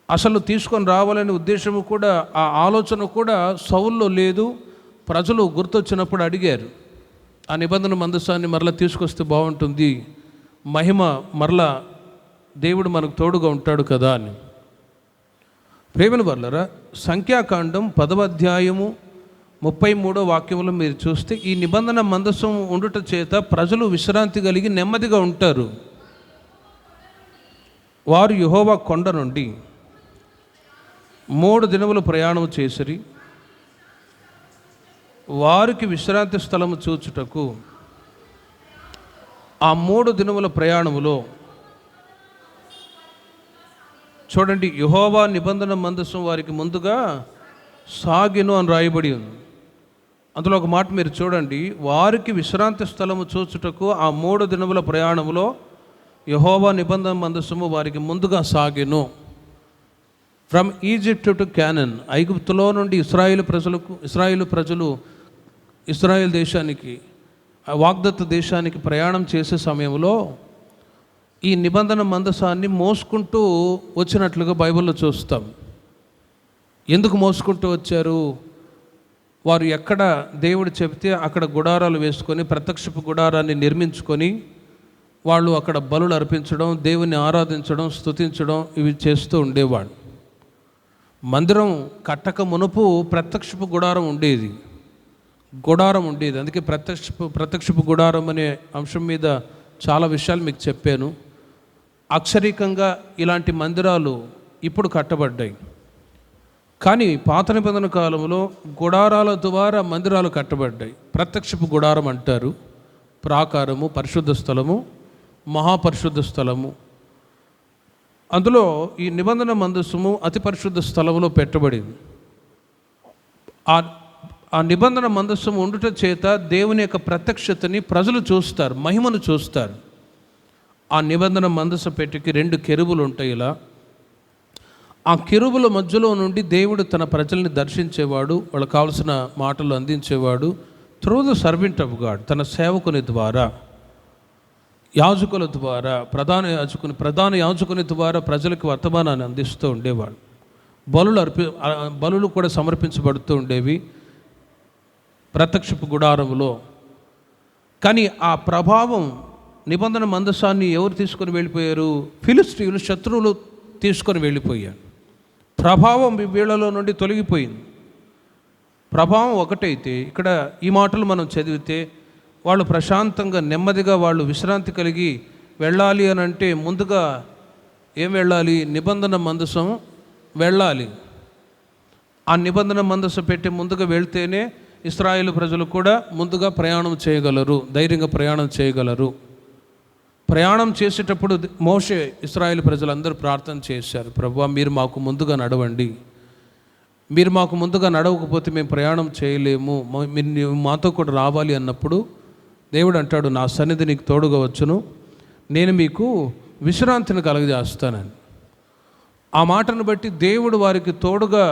అసలు తీసుకొని రావాలనే ఉద్దేశము కూడా, ఆ ఆలోచన కూడా సౌల్లో లేదు. ప్రజలు గుర్తొచ్చినప్పుడు అడిగారు, ఆ నిబంధన మందసాన్ని మరలా తీసుకొస్తే బాగుంటుంది, మహిమ మరలా దేవుడు మనకు తోడుగా ఉంటాడు కదా అని. ప్రేమను వర్లరా, సంఖ్యాకాండం 10వ అధ్యాయము 33వ వాక్యంలో మీరు చూస్తే ఈ నిబంధన మందసం ఉండుట చేత ప్రజలు విశ్రాంతి కలిగి నెమ్మదిగా ఉంటారు. వారు యెహోవా కొండ నుండి 3 దినములు ప్రయాణం చేసిరి. వారికి విశ్రాంతి స్థలము చూచుటకు ఆ 3 దినముల ప్రయాణములో చూడండి, యెహోవా నిబంధన మందసం వారికి ముందుగా సాగెను అని రాయబడి ఉంది. అందులో ఒక మాట మీరు చూడండి, వారికి విశ్రాంతి స్థలము చూచుటకు ఆ 3 దినముల ప్రయాణములో యెహోవా నిబంధన మందసము వారికి ముందుగా సాగెను. ఫ్రమ్ ఈజిప్ట్ టు క్యానన్, ఐగుప్తులో నుండి ఇశ్రాయేలు ప్రజలు ఇశ్రాయేల్ దేశానికి, వాగ్దత్త దేశానికి ప్రయాణం చేసే సమయంలో ఈ నిబంధన మందసాన్ని మోసుకుంటూ వచ్చినట్లుగా బైబిల్లో చూస్తాం. ఎందుకు మోసుకుంటూ వచ్చారు? వారు ఎక్కడ దేవుడు చెబితే అక్కడ గుడారాలు వేసుకొని ప్రత్యక్షపు గుడారాన్ని నిర్మించుకొని వాళ్ళు అక్కడ బలులు అర్పించడం, దేవుని ఆరాధించడం, స్తుతించడం ఇవి చేస్తూ ఉండేవాడు. మందిరం కట్టక మునుపు ప్రత్యక్షపు గుడారం ఉండేది. అందుకే ప్రత్యక్షపు గుడారం అనే అంశం మీద చాలా విషయాలు మీకు చెప్పాను. అక్షరికంగా ఇలాంటి మందిరాలు ఇప్పుడు కట్టబడ్డాయి. కానీ పాత నిబంధన కాలంలో గుడారాల ద్వారా మందిరాలు కట్టబడ్డాయి. ప్రత్యక్షపు గుడారం అంటారు, ప్రాకారము, పరిశుద్ధ స్థలము, మహాపరిశుద్ధ స్థలము. అందులో ఈ నిబంధన మందసము అతి పరిశుద్ధ స్థలంలో పెట్టబడింది. ఆ నిబంధన మందస్సము ఉండుట చేత దేవుని యొక్క ప్రత్యక్షతని ప్రజలు చూస్తారు, మహిమను చూస్తారు. ఆ నిబంధన మందస పెట్టికి 2 కెరూబులు ఉంటాయి. ఇలా ఆ కెరూబుల మధ్యలో నుండి దేవుడు తన ప్రజల్ని దర్శించేవాడు, వాళ్ళకు కావాల్సిన మాటలు అందించేవాడు. Through the servant of God, తన సేవకుని ద్వారా, యాజకుల ద్వారా, ప్రధాన యాజకుని ద్వారా ప్రజలకు వర్తమానాన్ని అందిస్తూ ఉండేవాడు. బలులు కూడా సమర్పించబడుతూ ఉండేవి ప్రత్యక్షపు గుడారంలో. కానీ ఆ ప్రభావం నిబంధన మందసాన్ని ఎవరు తీసుకొని వెళ్ళిపోయారు? ఫిలిష్తీయులు, శత్రువులు తీసుకొని వెళ్ళిపోయారు. ప్రభావం వీళ్ళలో నుండి తొలగిపోయింది. ప్రభావం ఒకటైతే ఇక్కడ ఈ మాటలు మనం చదివితే వాళ్ళు ప్రశాంతంగా నెమ్మదిగా వాళ్ళు విశ్రాంతి కలిగి వెళ్ళాలి అని అంటే ముందుగా ఏం వెళ్ళాలి? నిబంధన మందసం వెళ్ళాలి. ఆ నిబంధన మందసం పెట్టి ముందుగా వెళ్తేనే ఇశ్రాయేలు ప్రజలు కూడా ముందుగా ప్రయాణం చేయగలరు, ధైర్యంగా ప్రయాణం చేయగలరు. ప్రయాణం చేసేటప్పుడు మోషే ఇశ్రాయేలు ప్రజలందరూ ప్రార్థన చేశారు, ప్రభువా మీరు మాకు ముందుగా నడవండి, మీరు మాకు ముందుగా నడవకపోతే మేము ప్రయాణం చేయలేము, మీరు మాతో కూడా రావాలి అన్నప్పుడు దేవుడు అంటాడు, నా సన్నిధి నీకు తోడుగా వచ్చును, నేను మీకు విశ్రాంతిని కలగజేస్తానని. ఆ మాటను బట్టి దేవుడు వారికి తోడుగా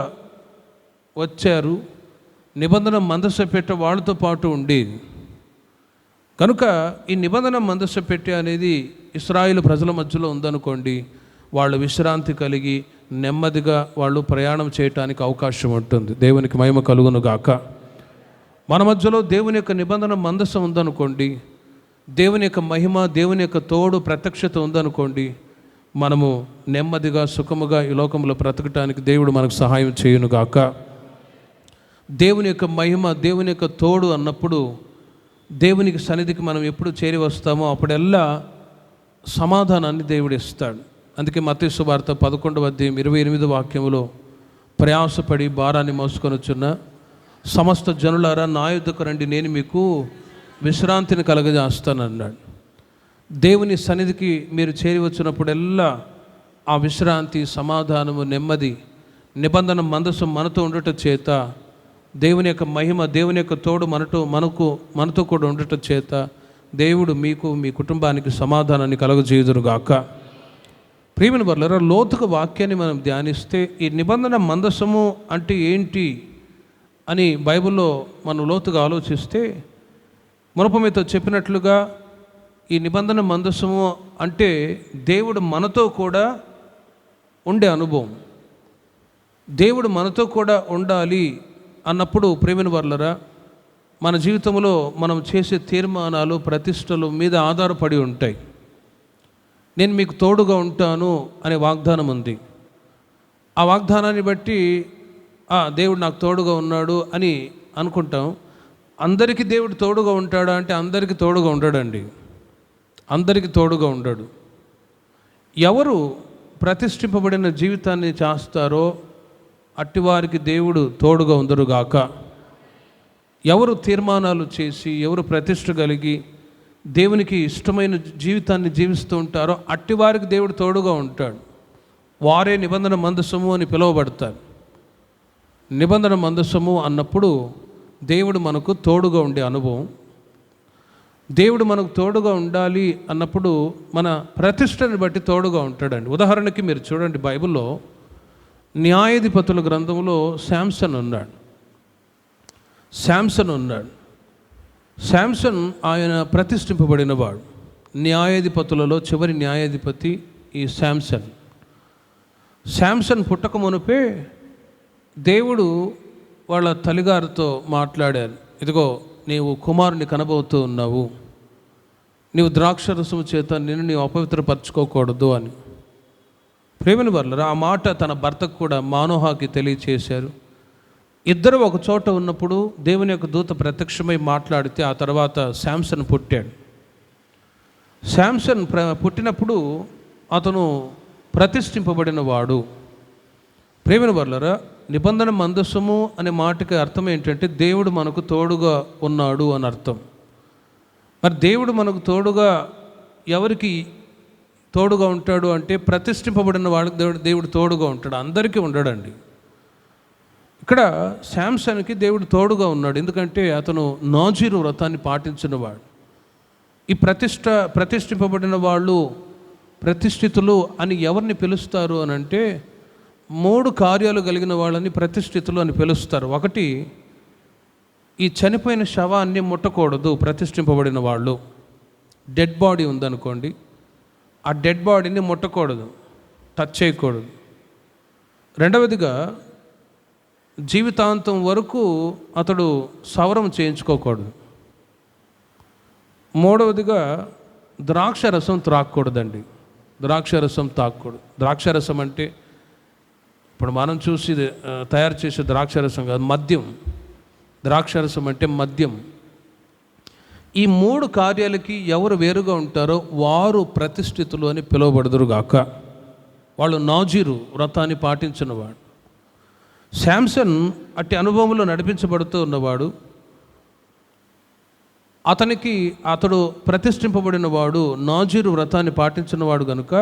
వచ్చారు. నిబంధన మందస పెట్టె వాళ్ళతో పాటు ఉండేది కనుక ఈ నిబంధన మందస పెట్టె అనేది ఇశ్రాయేలు ప్రజల మధ్యలో ఉందనుకోండి, వాళ్ళు విశ్రాంతి కలిగి నెమ్మదిగా వాళ్ళు ప్రయాణం చేయటానికి అవకాశం ఉంటుంది. దేవునికి మహిమ కలుగును గాక. మన మధ్యలో దేవుని యొక్క నిబంధన మందసం ఉందనుకోండి, దేవుని యొక్క మహిమ, దేవుని యొక్క తోడు, ప్రత్యక్షత ఉందనుకోండి, మనము నెమ్మదిగా సుఖముగా ఈ లోకంలో బ్రతకటానికి దేవుడు మనకు సహాయం చేయును గాక. దేవుని యొక్క మహిమ, దేవుని యొక్క తోడు అన్నప్పుడు దేవునికి సన్నిధికి మనం ఎప్పుడు చేరి వస్తామో అప్పుడెల్లా సమాధానాన్ని దేవుడు ఇస్తాడు. అందుకే మత్తయి సువార్త 11:28 ప్రయాసపడి భారాన్ని మోసుకొని వచ్చున్న సమస్త జనులారా నా యొద్దకు రండి, నేను మీకు విశ్రాంతిని కలగజేస్తానన్నాడు. దేవుని సన్నిధికి మీరు చేరి వచ్చినప్పుడెల్లా ఆ విశ్రాంతి, సమాధానము, నెమ్మది, నిబంధన మందసం మనతో ఉండటం చేత, దేవుని యొక్క మహిమ, దేవుని యొక్క తోడు మనతో కూడా ఉండటం చేత దేవుడు మీకు, మీ కుటుంబానికి సమాధానాన్ని కలుగజేయుదురుగాక. ప్రియమైన వారలారా, లోతుగా వాక్యాన్ని మనం ధ్యానిస్తే ఈ నిబంధన మందసము అంటే ఏంటి అని బైబిల్లో మనం లోతుగా ఆలోచిస్తే, మునుపు మీతో చెప్పినట్లుగా ఈ నిబంధన మందసము అంటే దేవుడు మనతో కూడా ఉండే అనుభవం. దేవుడు మనతో కూడా ఉండాలి అన్నప్పుడు ప్రేమైన వారలారా, మన జీవితంలో మనం చేసే తీర్మానాలు, ప్రతిష్టలు మీద ఆధారపడి ఉంటాయి. నేను మీకు తోడుగా ఉంటాను అనే వాగ్దానం ఉంది. ఆ వాగ్దానాన్ని బట్టి దేవుడు నాకు తోడుగా ఉన్నాడు అని అనుకుంటాం. అందరికీ దేవుడు తోడుగా ఉంటాడా అంటే అందరికీ తోడుగా ఉండడండి. అందరికీ తోడుగా ఉండడు. ఎవరు ప్రతిష్ఠింపబడిన జీవితాన్ని చేస్తారో అట్టివారికి దేవుడు తోడుగా ఉందరుగాక. ఎవరు తీర్మానాలు చేసి, ఎవరు ప్రతిష్ఠ కలిగి దేవునికి ఇష్టమైన జీవితాన్ని జీవిస్తూ ఉంటారో అట్టివారికి దేవుడు తోడుగా ఉంటాడు. వారే నిబంధన మందసము అని పిలువబడతారు. నిబంధన మందసము అన్నప్పుడు దేవుడు మనకు తోడుగా ఉండే అనుభవం. దేవుడు మనకు తోడుగా ఉండాలి అన్నప్పుడు మన ప్రతిష్టని బట్టి తోడుగా ఉంటాడండి. ఉదాహరణకి మీరు చూడండి, బైబిల్లో న్యాయాధిపతుల గ్రంథంలో శాంసన్ ఉన్నాడు. శాంసన్ ఆయన ప్రతిష్ఠింపబడినవాడు. న్యాయాధిపతులలో చివరి న్యాయాధిపతి ఈ శాంసన్ పుట్టక మునుపే దేవుడు వాళ్ళ తల్లిగారితో మాట్లాడారు, ఇదిగో నీవు కుమారుని కనబోతూ ఉన్నావు, నీవు ద్రాక్షరసము చేత నిన్ను నీవు అపవిత్రపరచుకోకూడదు అని. ప్రేమని వారలారా, ఆ మాట తన భర్తకు కూడా మానోహాకి తెలియచేశారు. ఇద్దరు ఒక చోట ఉన్నప్పుడు దేవుని యొక్క దూత ప్రత్యక్షమై మాట్లాడితే ఆ తర్వాత శాంసన్ పుట్టాడు. శాంసన్ పుట్టినప్పుడు అతను ప్రతిష్ఠింపబడిన వాడు. ప్రేమిన వర్లరా, నిబంధన మందసము అనే మాటకి అర్థం ఏంటంటే దేవుడు మనకు తోడుగా ఉన్నాడు అని అర్థం. మరి దేవుడు మనకు తోడుగా ఎవరికి తోడుగా ఉంటాడు అంటే ప్రతిష్ఠింపబడిన వాళ్ళకి దేవుడు తోడుగా ఉంటాడు, అందరికీ ఉండడండి. ఇక్కడ శాంసన్కి దేవుడు తోడుగా ఉన్నాడు, ఎందుకంటే అతను నాజీరు వ్రతాన్ని పాటించిన వాడు. ఈ ప్రతిష్ఠింపబడిన వాళ్ళు, ప్రతిష్ఠితులు అని ఎవరిని పిలుస్తారు అని అంటే 3 కార్యాలు కలిగిన వాళ్ళని ప్రతిష్ఠితులు అని పిలుస్తారు. ఒకటి, ఈ చనిపోయిన శవాన్ని ముట్టకూడదు. ప్రతిష్ఠింపబడిన వాళ్ళు, డెడ్ బాడీ ఉందనుకోండి, ఆ డెడ్ బాడీని ముట్టకూడదు, టచ్ చేయకూడదు. రెండవదిగా, జీవితాంతం వరకు అతడు సవరం చేయించుకోకూడదు. మూడవదిగా, ద్రాక్షరసం త్రాగకూడదండి. ద్రాక్షరసం తాగకూడదు. ద్రాక్షరసం అంటే ఇప్పుడు మనం చూసి తయారు చేసే ద్రాక్షరసం కాదు, మద్యం. ద్రాక్షరసం అంటే మద్యం. ఈ 3 కార్యాలకి ఎవరు వేరుగా ఉంటారో వారు ప్రతిష్ఠితులు అని పిలువబడుదురుగాక. వాళ్ళు నాజీరు వ్రతాన్ని పాటించినవాడు. శాంసన్ అట్టి అనుభవంలో నడిపించబడుతూ ఉన్నవాడు. అతడు ప్రతిష్ఠింపబడిన వాడు, నాజీరు వ్రతాన్ని పాటించినవాడు కనుక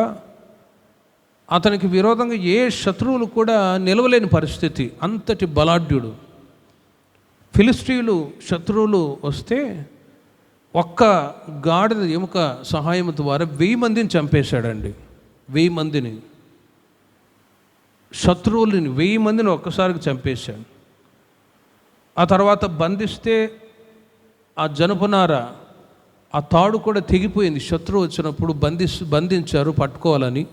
అతనికి విరోధంగా ఏ శత్రువులు కూడా నిలవలేని పరిస్థితి. అంతటి బలాఢ్యుడు. ఫిలిస్టీయులు శత్రువులు వస్తే ఒక్క గాడిద ఎముక సహాయం ద్వారా 1000 మందిని చంపేశాడండి. 1000 మందిని, శత్రువులని 1000 మందిని ఒక్కసారికి చంపేశాడు. ఆ తర్వాత బంధిస్తే ఆ జనపనార, ఆ తాడు కూడా తెగిపోయింది. శత్రువు వచ్చినప్పుడు బంధించారు పట్టుకోవాలని,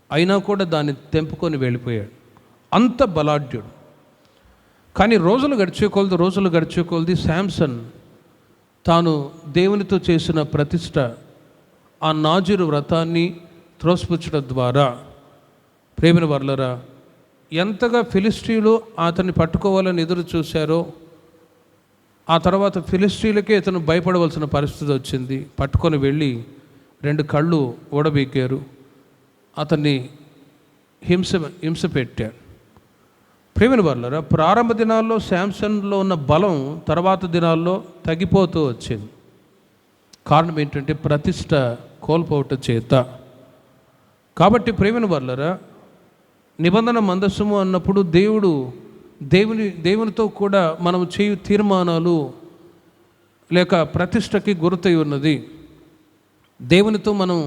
అయినా కూడా దాన్ని తెంపుకొని వెళ్ళిపోయాడు. అంత బలాఢ్యుడు. కానీ రోజులు గడిచే కొలది శాంసన్ తాను దేవునితో చేసిన ప్రతిష్ట, ఆ నాజీరు వ్రతాన్ని త్రోసిపుచ్చడం ద్వారా, ప్రేమిన వర్లరా, ఎంతగా ఫిలిస్టీయులు అతన్ని పట్టుకోవాలని ఎదురు చూశారో, ఆ తర్వాత ఫిలిస్టీయులకే ఇతను భయపడవలసిన పరిస్థితి వచ్చింది. పట్టుకొని వెళ్ళి 2 కళ్ళు ఊడబీకారు, అతన్ని హింస పెట్టాడు. ప్రేమిన వర్లరా, ప్రారంభ దినాల్లో శాంసన్లో ఉన్న బలం తర్వాత దినాల్లో తగ్గిపోతూ వచ్చింది. కారణం ఏంటంటే ప్రతిష్ట కోల్పోవటం చేత. కాబట్టి ప్రేమిన వర్లరా, నిబంధన మందసము అన్నప్పుడు దేవునితో కూడా మనం చేయు తీర్మానాలు లేక ప్రతిష్టకి గుర్తయి ఉన్నది. దేవునితో మనం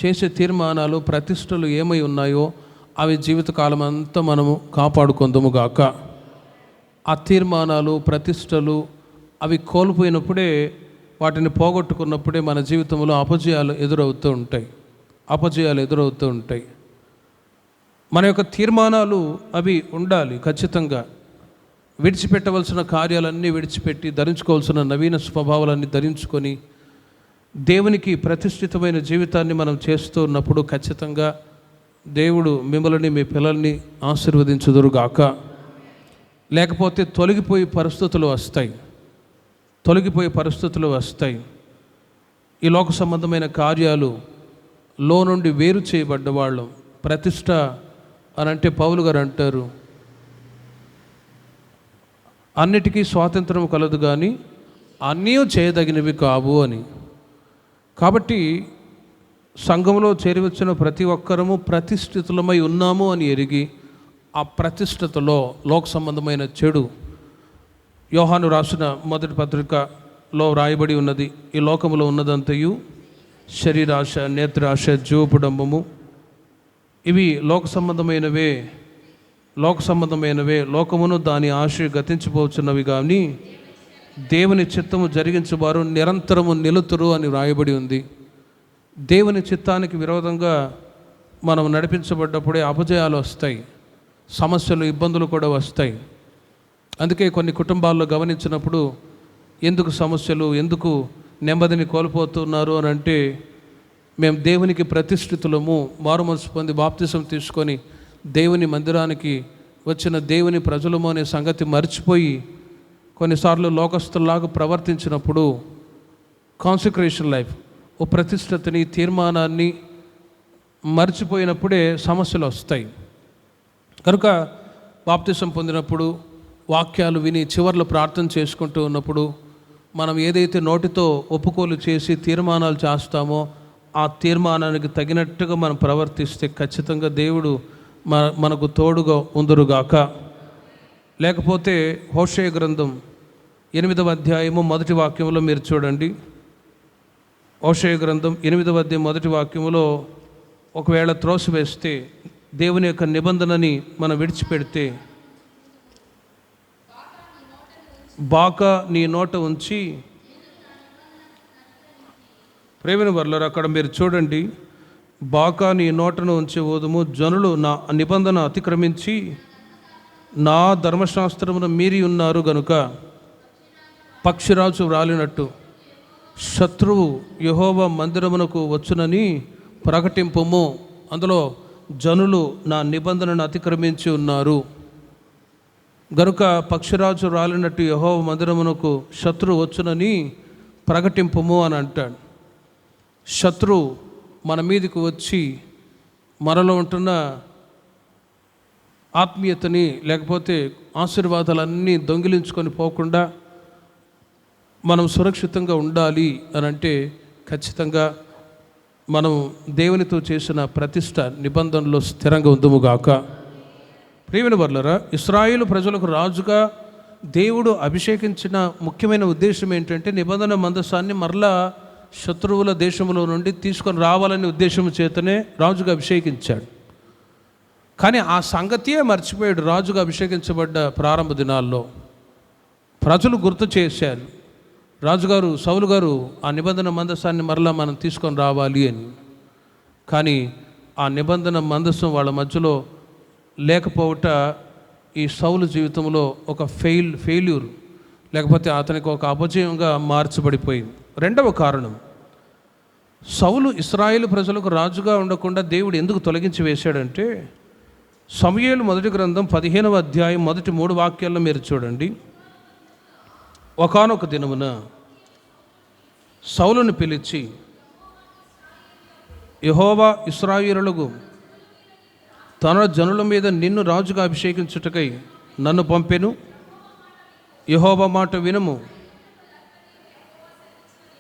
చేసే తీర్మానాలు, ప్రతిష్టలు ఏమై ఉన్నాయో అవి జీవితకాలం అంతా మనము కాపాడుకుందాము గాక. ఆ తీర్మానాలు, ప్రతిష్టలు అవి కోల్పోయినప్పుడే, వాటిని పోగొట్టుకున్నప్పుడే మన జీవితంలో అపజయాలు ఎదురవుతూ ఉంటాయి. మన యొక్క తీర్మానాలు అవి ఉండాలి ఖచ్చితంగా. విడిచిపెట్టవలసిన కార్యాలన్నీ విడిచిపెట్టి ధరించుకోవాల్సిన నవీన స్వభావాలన్నీ ధరించుకొని దేవునికి ప్రతిష్ఠితమైన జీవితాన్ని మనం చేస్తూ ఉన్నప్పుడు ఖచ్చితంగా దేవుడు మిమ్మల్ని, మీ పిల్లల్ని ఆశీర్వదించుదురుగాక. లేకపోతే తొలగిపోయే పరిస్థితులు వస్తాయి. ఈ లోక సంబంధమైన కార్యాలు లో నుండి వేరు చేయబడ్డ వాళ్ళం. ప్రతిష్ట అని అంటే పౌలు గారు అంటారు, అన్నిటికీ స్వాతంత్రం కలదు కానీ అన్నీ చేయదగినవి కావు అని. కాబట్టి సంఘంలో చేరివచ్చిన ప్రతి ఒక్కరము ప్రతిష్ఠితులమై ఉన్నాము అని ఎరిగి, ఆ ప్రతిష్ఠతలో లోక సంబంధమైన చెడు, యోహాను రాసిన మొదటి పత్రికలో రాయబడి ఉన్నది, ఈ లోకములో ఉన్నదంతయు శరీరాశ, నేత్రాశ, జూపుడంబము, ఇవి లోక సంబంధమైనవే. లోకమును దాని ఆశ గతించిపోతున్నవి కానీ దేవుని చిత్తము జరిగించేవారు నిరంతరము నిలుతురు అని రాయబడి ఉంది. దేవుని చిత్తానికి విరోధంగా మనం నడిపించబడ్డప్పుడే అపజయాలు వస్తాయి, సమస్యలు, ఇబ్బందులు కూడా వస్తాయి. అందుకే కొన్ని కుటుంబాల్లో గమనించినప్పుడు ఎందుకు సమస్యలు, ఎందుకు నెమ్మదిని కోల్పోతున్నారు అని అంటే, మేము దేవునికి ప్రతిష్ఠితులము, మారుమనసు పొంది బాప్తిసం తీసుకొని దేవుని మందిరానికి వచ్చిన దేవుని ప్రజలము అనే సంగతి మర్చిపోయి కొన్నిసార్లు లోకస్తుల్లాగా ప్రవర్తించినప్పుడు కాన్సక్రేషన్ లైఫ్, ఓ ప్రతిష్టతని, తీర్మానాన్ని మర్చిపోయినప్పుడే సమస్యలు వస్తాయి. కనుక బాప్తిసం పొందినప్పుడు, వాక్యాలు విని చివర్లో ప్రార్థన చేసుకుంటూ ఉన్నప్పుడు మనం ఏదైతే నోటితో ఒప్పుకోలు చేసి తీర్మానాలు చేస్తామో ఆ తీర్మానానికి తగినట్టుగా మనం ప్రవర్తిస్తే ఖచ్చితంగా దేవుడు మనకు తోడుగా ఉందురుగాక. లేకపోతే హోషేయ గ్రంథం 8వ అధ్యాయము 1వ వాక్యంలో మీరు చూడండి. హోషేయ గ్రంథం 8వ అధ్యాయం 1వ వాక్యంలో ఒకవేళ త్రోసివేస్తే, దేవుని యొక్క నిబంధనని మనం విడిచిపెడితే, బాకా నీ నోట ఉంచి, ప్రేమిన వర్లరు అక్కడ మీరు చూడండి, బాకా నీ నోటను ఉంచి ఊదుము, జనులు నా నిబంధన అతిక్రమించి నా ధర్మశాస్త్రమును మీరి ఉన్నారు గనుక పక్షిరాజు వ్రాలినట్టు శత్రువు యెహోవా మందిరమునకు వచ్చునని ప్రకటింపుము. అందులో జనులు నా నిబంధనను అతిక్రమించి ఉన్నారు గనుక పక్షిరాజు రాలినట్టు యెహోవా మందిరమునకు శత్రువు వచ్చునని ప్రకటింపుము అని అంటాడు. శత్రువు మన మీదకి వచ్చి మనలో ఉంటున్న ఆత్మీయతని లేకపోతే ఆశీర్వాదాలన్నీ దొంగిలించుకొని పోకుండా మనం సురక్షితంగా ఉండాలి అని అంటే ఖచ్చితంగా మనం దేవునితో చేసిన ప్రతిష్ట నిబంధనలో స్థిరంగా ఉందుముగాక. ప్రియమైన వర్లరా, ఇశ్రాయేలు ప్రజలకు రాజుగా దేవుడు అభిషేకించిన ముఖ్యమైన ఉద్దేశం ఏంటంటే నిబంధన మందసాన్ని మరలా శత్రువుల దేశంలో నుండి తీసుకొని రావాలనే ఉద్దేశం చేతనే రాజుగా అభిషేకించాడు. కానీ ఆ సంగతియే మర్చిపోయాడు. రాజుగా అభిషేకించబడ్డ ప్రారంభ దినాల్లో ప్రజలు గుర్తు చేశారు, రాజుగారు సౌలు గారు ఆ నిబంధన మందసాన్ని మరలా మనం తీసుకొని రావాలి అని. కానీ ఆ నిబంధన మందసం వాళ్ళ మధ్యలో లేకపోవట ఈ సౌలు జీవితంలో ఒక ఫెయిల్యూర్ లేకపోతే అతనికి ఒక అపజయంగా మార్చబడిపోయింది. రెండవ కారణం, సౌలు ఇశ్రాయేలు ప్రజలకు రాజుగా ఉండకుండా దేవుడు ఎందుకు తొలగించి వేశాడంటే, సమూయేలు మొదటి గ్రంథం 15వ అధ్యాయం మొదటి 3 వాక్యాల్లో మీరు చూడండి. ఒకానొక దినమున సౌలును పిలిచి, యెహోవా ఇశ్రాయేలులకు తన జనుల మీద నిన్ను రాజుగా అభిషేకించుటకై నన్ను పంపెను. యెహోవా మాట వినుము.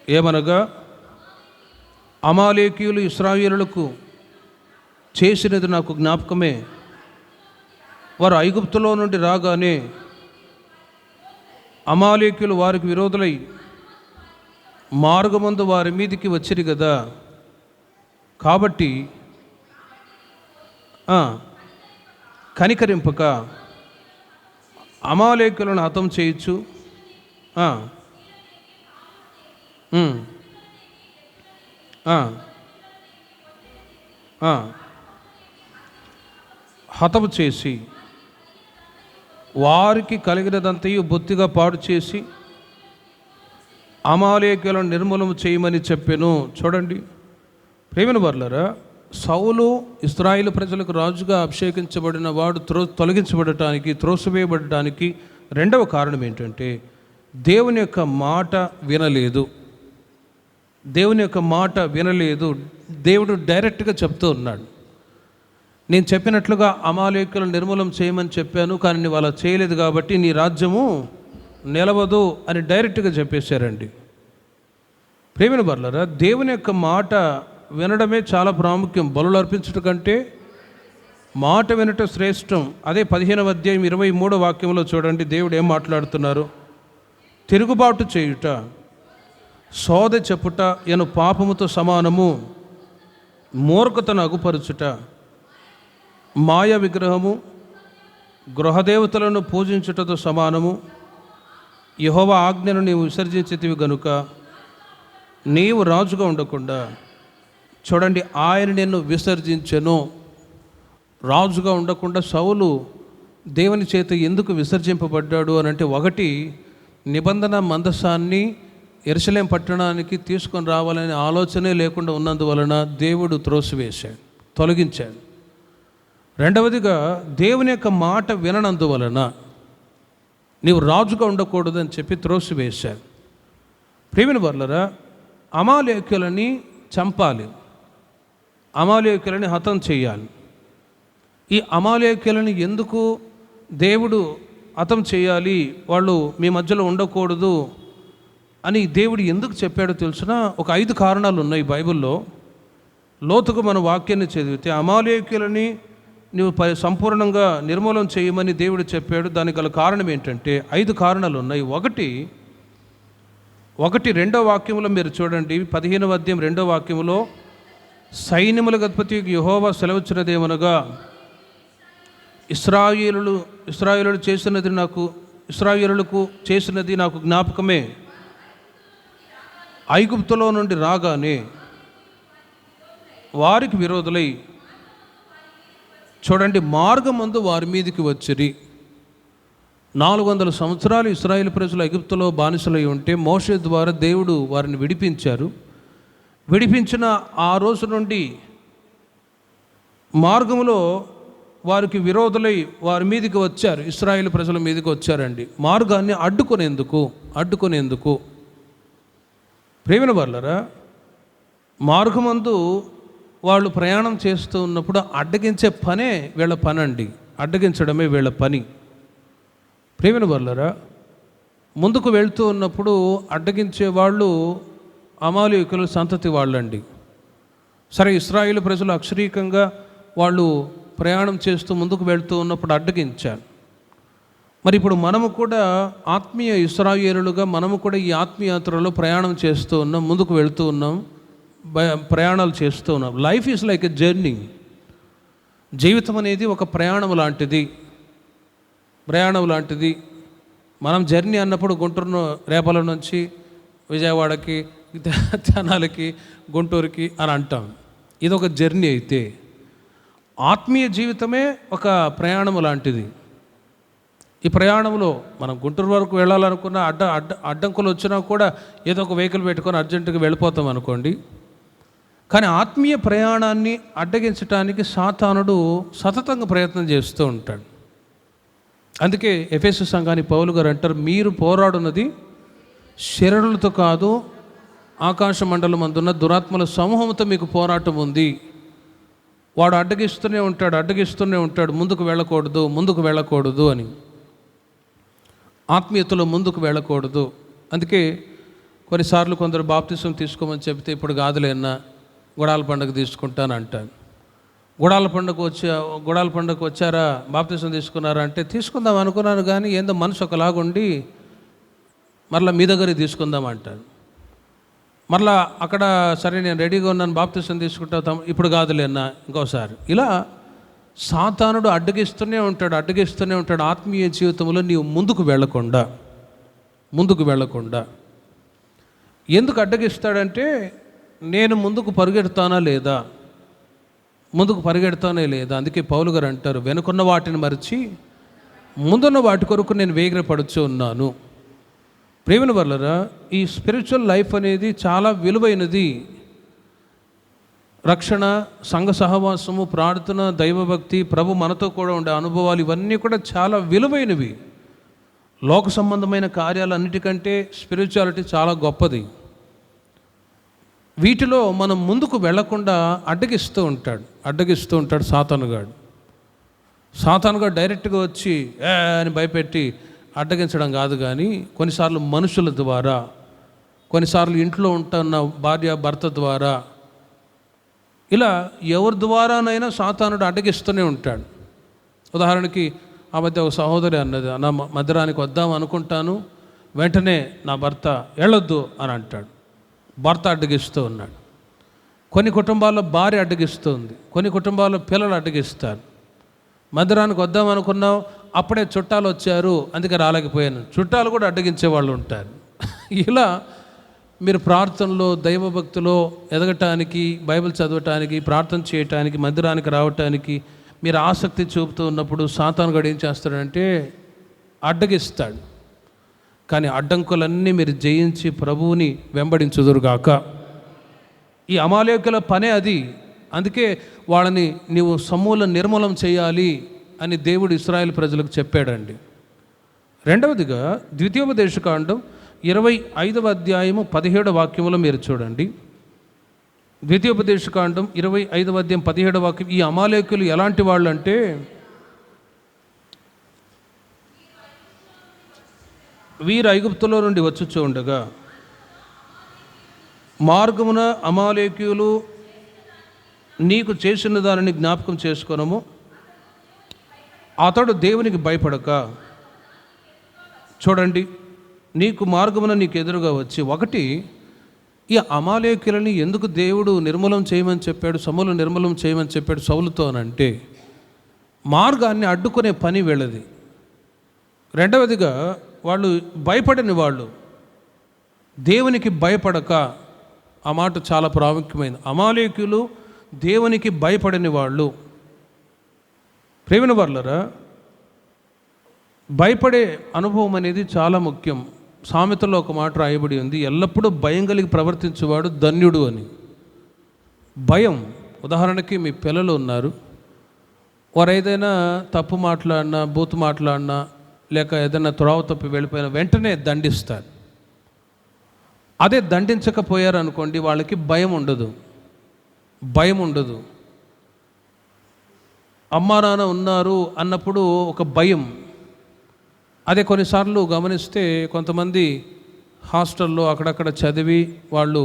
ఏమనగా, అమాలేకీయులు ఇశ్రాయేలులకు చేసినది నాకు జ్ఞాపకమే. వారు ఐగుప్తులో నుండి రాగానే అమాలేకీయులు వారికి విరోధులై మార్గమందు వారి మీదికి వచ్చిరి కదా. కాబట్టి కనికరింపక అమాలేకీయులను హతం చేయొచ్చు, హతము చేసి వారికి కలిగినదంతయు బొత్తిగా పాడు చేసి అమాలేకీయులను నిర్మూలన చేయమని చెప్పాను. చూడండి ప్రేమిన వర్లరా, సౌలు ఇశ్రాయేలు ప్రజలకు రాజుగా అభిషేకించబడిన వాడు తొలగించబడటానికి, త్రోసివేయబడటానికి రెండవ కారణం ఏంటంటే దేవుని యొక్క మాట వినలేదు. దేవుని యొక్క మాట వినలేదు. దేవుడు డైరెక్ట్గా చెప్తూ ఉన్నాడు, నేను చెప్పినట్లుగా అమాలేకీయులను నిర్మూలన చేయమని చెప్పాను, కానీ నువ్వు అలా చేయలేదు కాబట్టి నీ రాజ్యము నిలవదు అని డైరెక్ట్గా చెప్పేశారండి. ప్రేమిన వర్లరా, దేవుని యొక్క మాట వినడమే చాలా ప్రాముఖ్యం. బలులు అర్పించడం కంటే మాట వినటం శ్రేష్టం. అదే 15వ అధ్యాయం 23వ వాక్యంలో చూడండి, దేవుడు ఏం మాట్లాడుతున్నారు. తిరుగుబాటు చేయుట, సోద చెప్పుట ఎను పాపముతో సమానము. మూర్ఖతను అగుపరుచుట, మాయ విగ్రహము, గృహదేవతలను పూజించుటతో సమానము. యెహోవా ఆజ్ఞను నీవు విసర్జించితివి గనుక నీవు రాజుగా ఉండకుండా, చూడండి, ఆయన నిన్ను విసర్జించెను. రాజుగా ఉండకుండా సౌలు దేవుని చేత ఎందుకు విసర్జింపబడ్డాడు అని అంటే, ఒకటి, నిబంధన మందసాన్ని యెరూషలేము పట్టణానికి తీసుకొని రావాలనే ఆలోచనే లేకుండా ఉన్నందువలన దేవుడు త్రోసివేశాడు, తొలగించాడు. రెండవదిగా, దేవుని యొక్క మాట విననందువలన నీవు రాజుగా ఉండకూడదని చెప్పి త్రోసివేశాడు. ప్రియమైన వర్లరా, అమాలేకులని చంపాలి, అమాలేకులని హతం చేయాలి. ఈ అమాలేకులని ఎందుకు దేవుడు హతం చేయాలి, వాళ్ళు మీ మధ్యలో ఉండకూడదు అని దేవుడు ఎందుకు చెప్పాడో తెలుసిన ఒక 5 కారణాలు ఉన్నాయి బైబిల్లో. లోతుగా మన వాక్యాన్ని చదివితే అమాలేకులని నువ్వు సంపూర్ణంగా నిర్మూలన చేయమని దేవుడు చెప్పాడు. దానికి గల కారణం ఏంటంటే 5 కారణాలు ఉన్నాయి. ఒకటి 2వ వాక్యంలో మీరు చూడండి, 15వ అధ్యాయం 2వ వాక్యంలో, సైన్యములకు అధిపతి యెహోవా సెలవిచ్చినదేమనగా, ఇశ్రాయేలులకు చేసినది నాకు జ్ఞాపకమే. ఐగుప్తులో నుండి రాగానే వారికి విరోధులై, చూడండి, మార్గమందు వారి మీదికి వచ్చిరి. 400 సంవత్సరాలు ఇశ్రాయేలు ప్రజలు ఐగుప్తులో బానిసలై ఉంటే మోషే ద్వారా దేవుడు వారిని విడిపించారు. విడిపించిన ఆ రోజు నుండి మార్గంలో వారికి విరోధులై వారి మీదికి వచ్చారు, ఇశ్రాయేలు ప్రజల మీదికి వచ్చారండి. మార్గాన్ని అడ్డుకునేందుకు ప్రేమిన వాళ్ళరా, మార్గమందు వాళ్ళు ప్రయాణం చేస్తూ ఉన్నప్పుడు అడ్డగించే పనే వీళ్ళ పని అండి, అడ్డగించడమే వీళ్ళ పని. ప్రేమిన వాళ్ళరా, ముందుకు వెళ్తూ ఉన్నప్పుడు అడ్డగించే వాళ్ళు అమాలేకుల సంతతి వాళ్ళండి. సరే, ఇశ్రాయేలు ప్రజలు అక్షరీకంగా వాళ్ళు ప్రయాణం చేస్తూ ముందుకు వెళ్తూ ఉన్నప్పుడు అడ్డగించారు. మరి ఇప్పుడు మనము కూడా ఆత్మీయ ఇశ్రాయేలులుగా మనము కూడా ఈ ఆత్మీయయాత్రలో ప్రయాణం చేస్తూ ఉన్నాం, ముందుకు వెళ్తూ ఉన్నాం, ప్రయాణాలు చేస్తూ ఉన్నాం. Life is like a journey. జీవితం అనేది ఒక ప్రయాణం లాంటిది. మనం జర్నీ అన్నప్పుడు గుంటూరు రేపల నుంచి విజయవాడకి, తెనాలికి, గుంటూరుకి అని అంటాం. ఇది ఒక జర్నీ అయితే, ఆత్మీయ జీవితమే ఒక ప్రయాణము లాంటిది. ఈ ప్రయాణంలో మనం గుంటూరు వరకు వెళ్ళాలనుకున్న అడ్డంకులు వచ్చినా కూడా ఏదో ఒక వెహికల్ పెట్టుకొని అర్జెంటుగా వెళ్ళిపోతాం అనుకోండి. కానీ ఆత్మీయ ప్రయాణాన్ని అడ్డగించడానికి సాతానుడు సతతంగా ప్రయత్నం చేస్తూ ఉంటాడు. అందుకే ఎఫెసు సంఘాన్ని పౌలు గారు అంటారు, మీరు పోరాడున్నది శరీరులతో కాదు, ఆకాశ మండలం అందున్న దురాత్మల సమూహంతో మీకు పోరాటం ఉంది. వాడు అడ్డగిస్తూనే ఉంటాడు, ముందుకు వెళ్ళకూడదు అని, ఆత్మీయతలో ముందుకు వెళ్ళకూడదు. అందుకే కొన్నిసార్లు కొందరు బాప్తిసం తీసుకోమని చెప్తే ఇప్పుడు కాదులే అన్న, గుడాల పండుగ తీసుకుంటాను అంటాను. గుడాల పండుగకు వచ్చారా, బాప్తిసం తీసుకున్నారా అంటే తీసుకుందాం అనుకున్నాను, కానీ ఏందో మనసు ఒకలాగుండి మరలా మీ దగ్గరికి తీసుకుందాం అంటాను. మరలా అక్కడ సరే నేను రెడీగా ఉన్నాను, బాప్తిసం తీసుకుంటాం, ఇప్పుడు కాదులే అన్న, ఇంకోసారి. ఇలా సాతానుడు అడ్డగిస్తూనే ఉంటాడు ఆత్మీయ జీవితంలో నీవు ముందుకు వెళ్ళకుండా. ఎందుకు అడ్డగిస్తాడంటే, నేను ముందుకు పరిగెడతానా లేదా. అందుకే పౌలు గారు అంటారు, వెనుకున్న వాటిని మరిచి ముందున్న వాటి కొరకు నేను వేగిరపడుచు ఉన్నాను. ప్రేమిన వల్లరా, ఈ స్పిరిచువల్ లైఫ్ అనేది చాలా విలువైనది. రక్షణ, సంఘ సహవాసము, ప్రార్థన, దైవభక్తి, ప్రభు మనతో కూడా ఉండే అనుభవాలు, ఇవన్నీ కూడా చాలా విలువైనవి. లోక సంబంధమైన కార్యాలన్నిటికంటే స్పిరిచువాలిటీ చాలా గొప్పది. వీటిలో మనం ముందుకు వెళ్లకుండా అడ్డగిస్తూ ఉంటాడు సాతానుగాడు డైరెక్ట్గా వచ్చి అని భయపెట్టి అడ్డగించడం కాదు, కానీ కొన్నిసార్లు మనుషుల ద్వారా, కొన్నిసార్లు ఇంట్లో ఉంటున్న భార్య భర్త ద్వారా, ఇలా ఎవరి ద్వారానైనా సాతానుడు అడ్డగిస్తూనే ఉంటాడు. ఉదాహరణకి ఆ మధ్య ఒక సహోదరి అన్నది, నా మధ్యరానికి వద్దాం అనుకుంటాను, వెంటనే నా భర్త వెళ్ళొద్దు అని అంటాడు. భర్త అడ్డగిస్తూ ఉన్నాడు. కొన్ని కుటుంబాల్లో భార్య అడ్డగిస్తుంది, కొన్ని కుటుంబాల్లో పిల్లలు అడ్డగిస్తారు. మధ్యరానికి వద్దాం అనుకున్నావు, అప్పుడే చుట్టాలు వచ్చారు, అందుకే రాలేకపోయాను. చుట్టాలు కూడా అడ్డగించే వాళ్ళు ఉంటారు. ఇలా మీరు ప్రార్థనలో, దైవభక్తిలో ఎదగటానికి, బైబిల్ చదవటానికి, ప్రార్థన చేయటానికి, మందిరానికి రావటానికి మీరు ఆసక్తి చూపుతూ ఉన్నప్పుడు సాతానుగాడు ఏం చేస్తాడంటే అడ్డగిస్తాడు. కానీ అడ్డంకులన్నీ మీరు జయించి ప్రభువుని వెంబడించుదురుగాక. ఈ అమాలేకుల పనే అది. అందుకే వాళ్ళని నీవు సమూల నిర్మూలం చేయాలి అని దేవుడు ఇశ్రాయేలు ప్రజలకు చెప్పాడండి. రెండవదిగా ద్వితీయోపదేశకాండం 25వ అధ్యాయము 17వ వాక్యంలో మీరు చూడండి. ద్వితీయోపదేశకాండం 25వ అధ్యాయం 17వ వాక్యం. ఈ అమాలేకులు ఎలాంటి వాళ్ళు అంటే, వీరు ఐగుప్తులో నుండి వచ్చుచూ ఉండగా మార్గమున అమాలేకీయులు నీకు చేసిన దానిని జ్ఞాపకం చేసుకొనము. అతడు దేవునికి భయపడక, చూడండి, నీకు మార్గమున నీకు ఎదురుగా వచ్చి, ఒకటి, ఈ అమాలేకీయులని ఎందుకు దేవుడు నిర్మూలం చేయమని చెప్పాడు, సమూలం నిర్మూలం చేయమని చెప్పాడు సౌలుతో అనంటే, మార్గాన్ని అడ్డుకునే పని వీళ్ళది. రెండవదిగా, వాళ్ళు భయపడని వాళ్ళు, దేవునికి భయపడక. ఆ మాట చాలా ప్రాముఖ్యమైనది. అమాలేకీయులు దేవునికి భయపడని వాళ్ళు. ప్రేమిన వాళ్ళరా, భయపడే అనుభవం అనేది చాలా ముఖ్యం. సామెతలో ఒక మాట రాయబడి ఉంది, ఎల్లప్పుడూ భయం కలిగి ప్రవర్తించేవాడు ధన్యుడు అని. భయం, ఉదాహరణకి మీ పిల్లలు ఉన్నారు, వారు ఏదైనా తప్పు మాట్లాడినా, బూతు మాట్లాడినా, లేక ఏదైనా త్రోవ తప్పి వెళ్ళిపోయినా వెంటనే దండిస్తారు. అదే దండించకపోయారు అనుకోండి, వాళ్ళకి భయం ఉండదు. అమ్మా నాన్న ఉన్నారు అన్నప్పుడు ఒక భయం. అదే కొన్నిసార్లు గమనిస్తే కొంతమంది హాస్టల్లో అక్కడక్కడ చదివి వాళ్ళు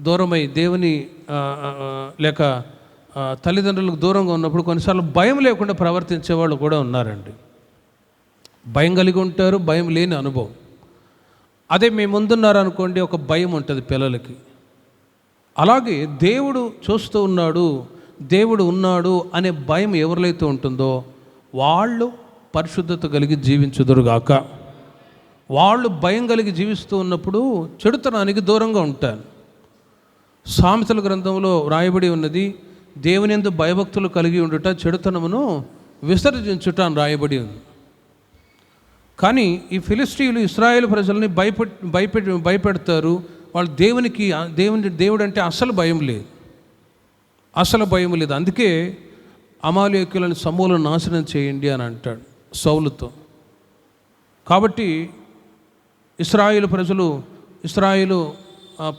దూరమై దేవుని లేక తల్లిదండ్రులకు దూరంగా ఉన్నప్పుడు కొన్నిసార్లు భయం లేకుండా ప్రవర్తించే వాళ్ళు కూడా ఉన్నారండి. భయం కలిగి ఉంటారు, భయం లేని అనుభవం. అదే మీ ముందున్నారనుకోండి, ఒక భయం ఉంటుంది పిల్లలకి. అలాగే దేవుడు చూస్తూ ఉన్నాడు, దేవుడు ఉన్నాడు అనే భయం ఎవరిలైతే ఉంటుందో వాళ్ళు పరిశుద్ధత కలిగి జీవించుదురుగాక. వాళ్ళు భయం కలిగి జీవిస్తూ ఉన్నప్పుడు చెడుతనానికి దూరంగా ఉంటారు. సామెతల గ్రంథంలో రాయబడి ఉన్నది, దేవుని యందు భయభక్తులు కలిగి ఉండుట చెడుతనమును విసర్జించుట అని రాయబడి ఉంది. కానీ ఈ ఫిలిస్టీయులు ఇశ్రాయేలు ప్రజల్ని భయపెడతారు. వాళ్ళు దేవుడు అంటే అసలు భయం లేదు. అందుకే అమాలేకీయులను సమూలం నాశనం చేయండి అని అంటాడు సౌలుతో. కాబట్టి ఇశ్రాయేలు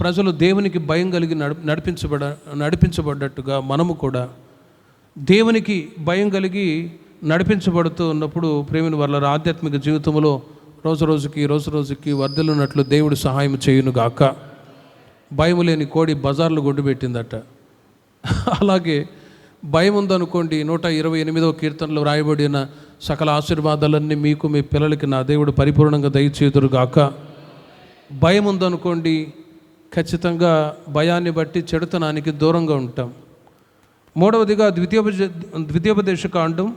ప్రజలు దేవునికి భయం కలిగి నడిపించబడ్డట్టుగా మనము కూడా దేవునికి భయం కలిగి నడిపించబడుతూ ఉన్నప్పుడు ప్రేమిని వాళ్ళ ఆధ్యాత్మిక జీవితంలో రోజు రోజుకి వర్ధిల్లున్నట్లు దేవుడు సహాయం చేయునుగాక. భయం లేని కోడి బజార్లు గుండు పెట్టిందట. అలాగే భయం ఉందనుకోండి, 128వ కీర్తనలో రాయబడిన సకల ఆశీర్వాదాలన్నీ మీకు మీ పిల్లలకి నా దేవుడు పరిపూర్ణంగా దయచేయుదురుగాక. భయం ఉందనుకోండి, ఖచ్చితంగా భయాన్ని బట్టి చెడుతనానికి దూరంగా ఉంటాం. మూడవదిగా ద్వితీయోపదేశకాండం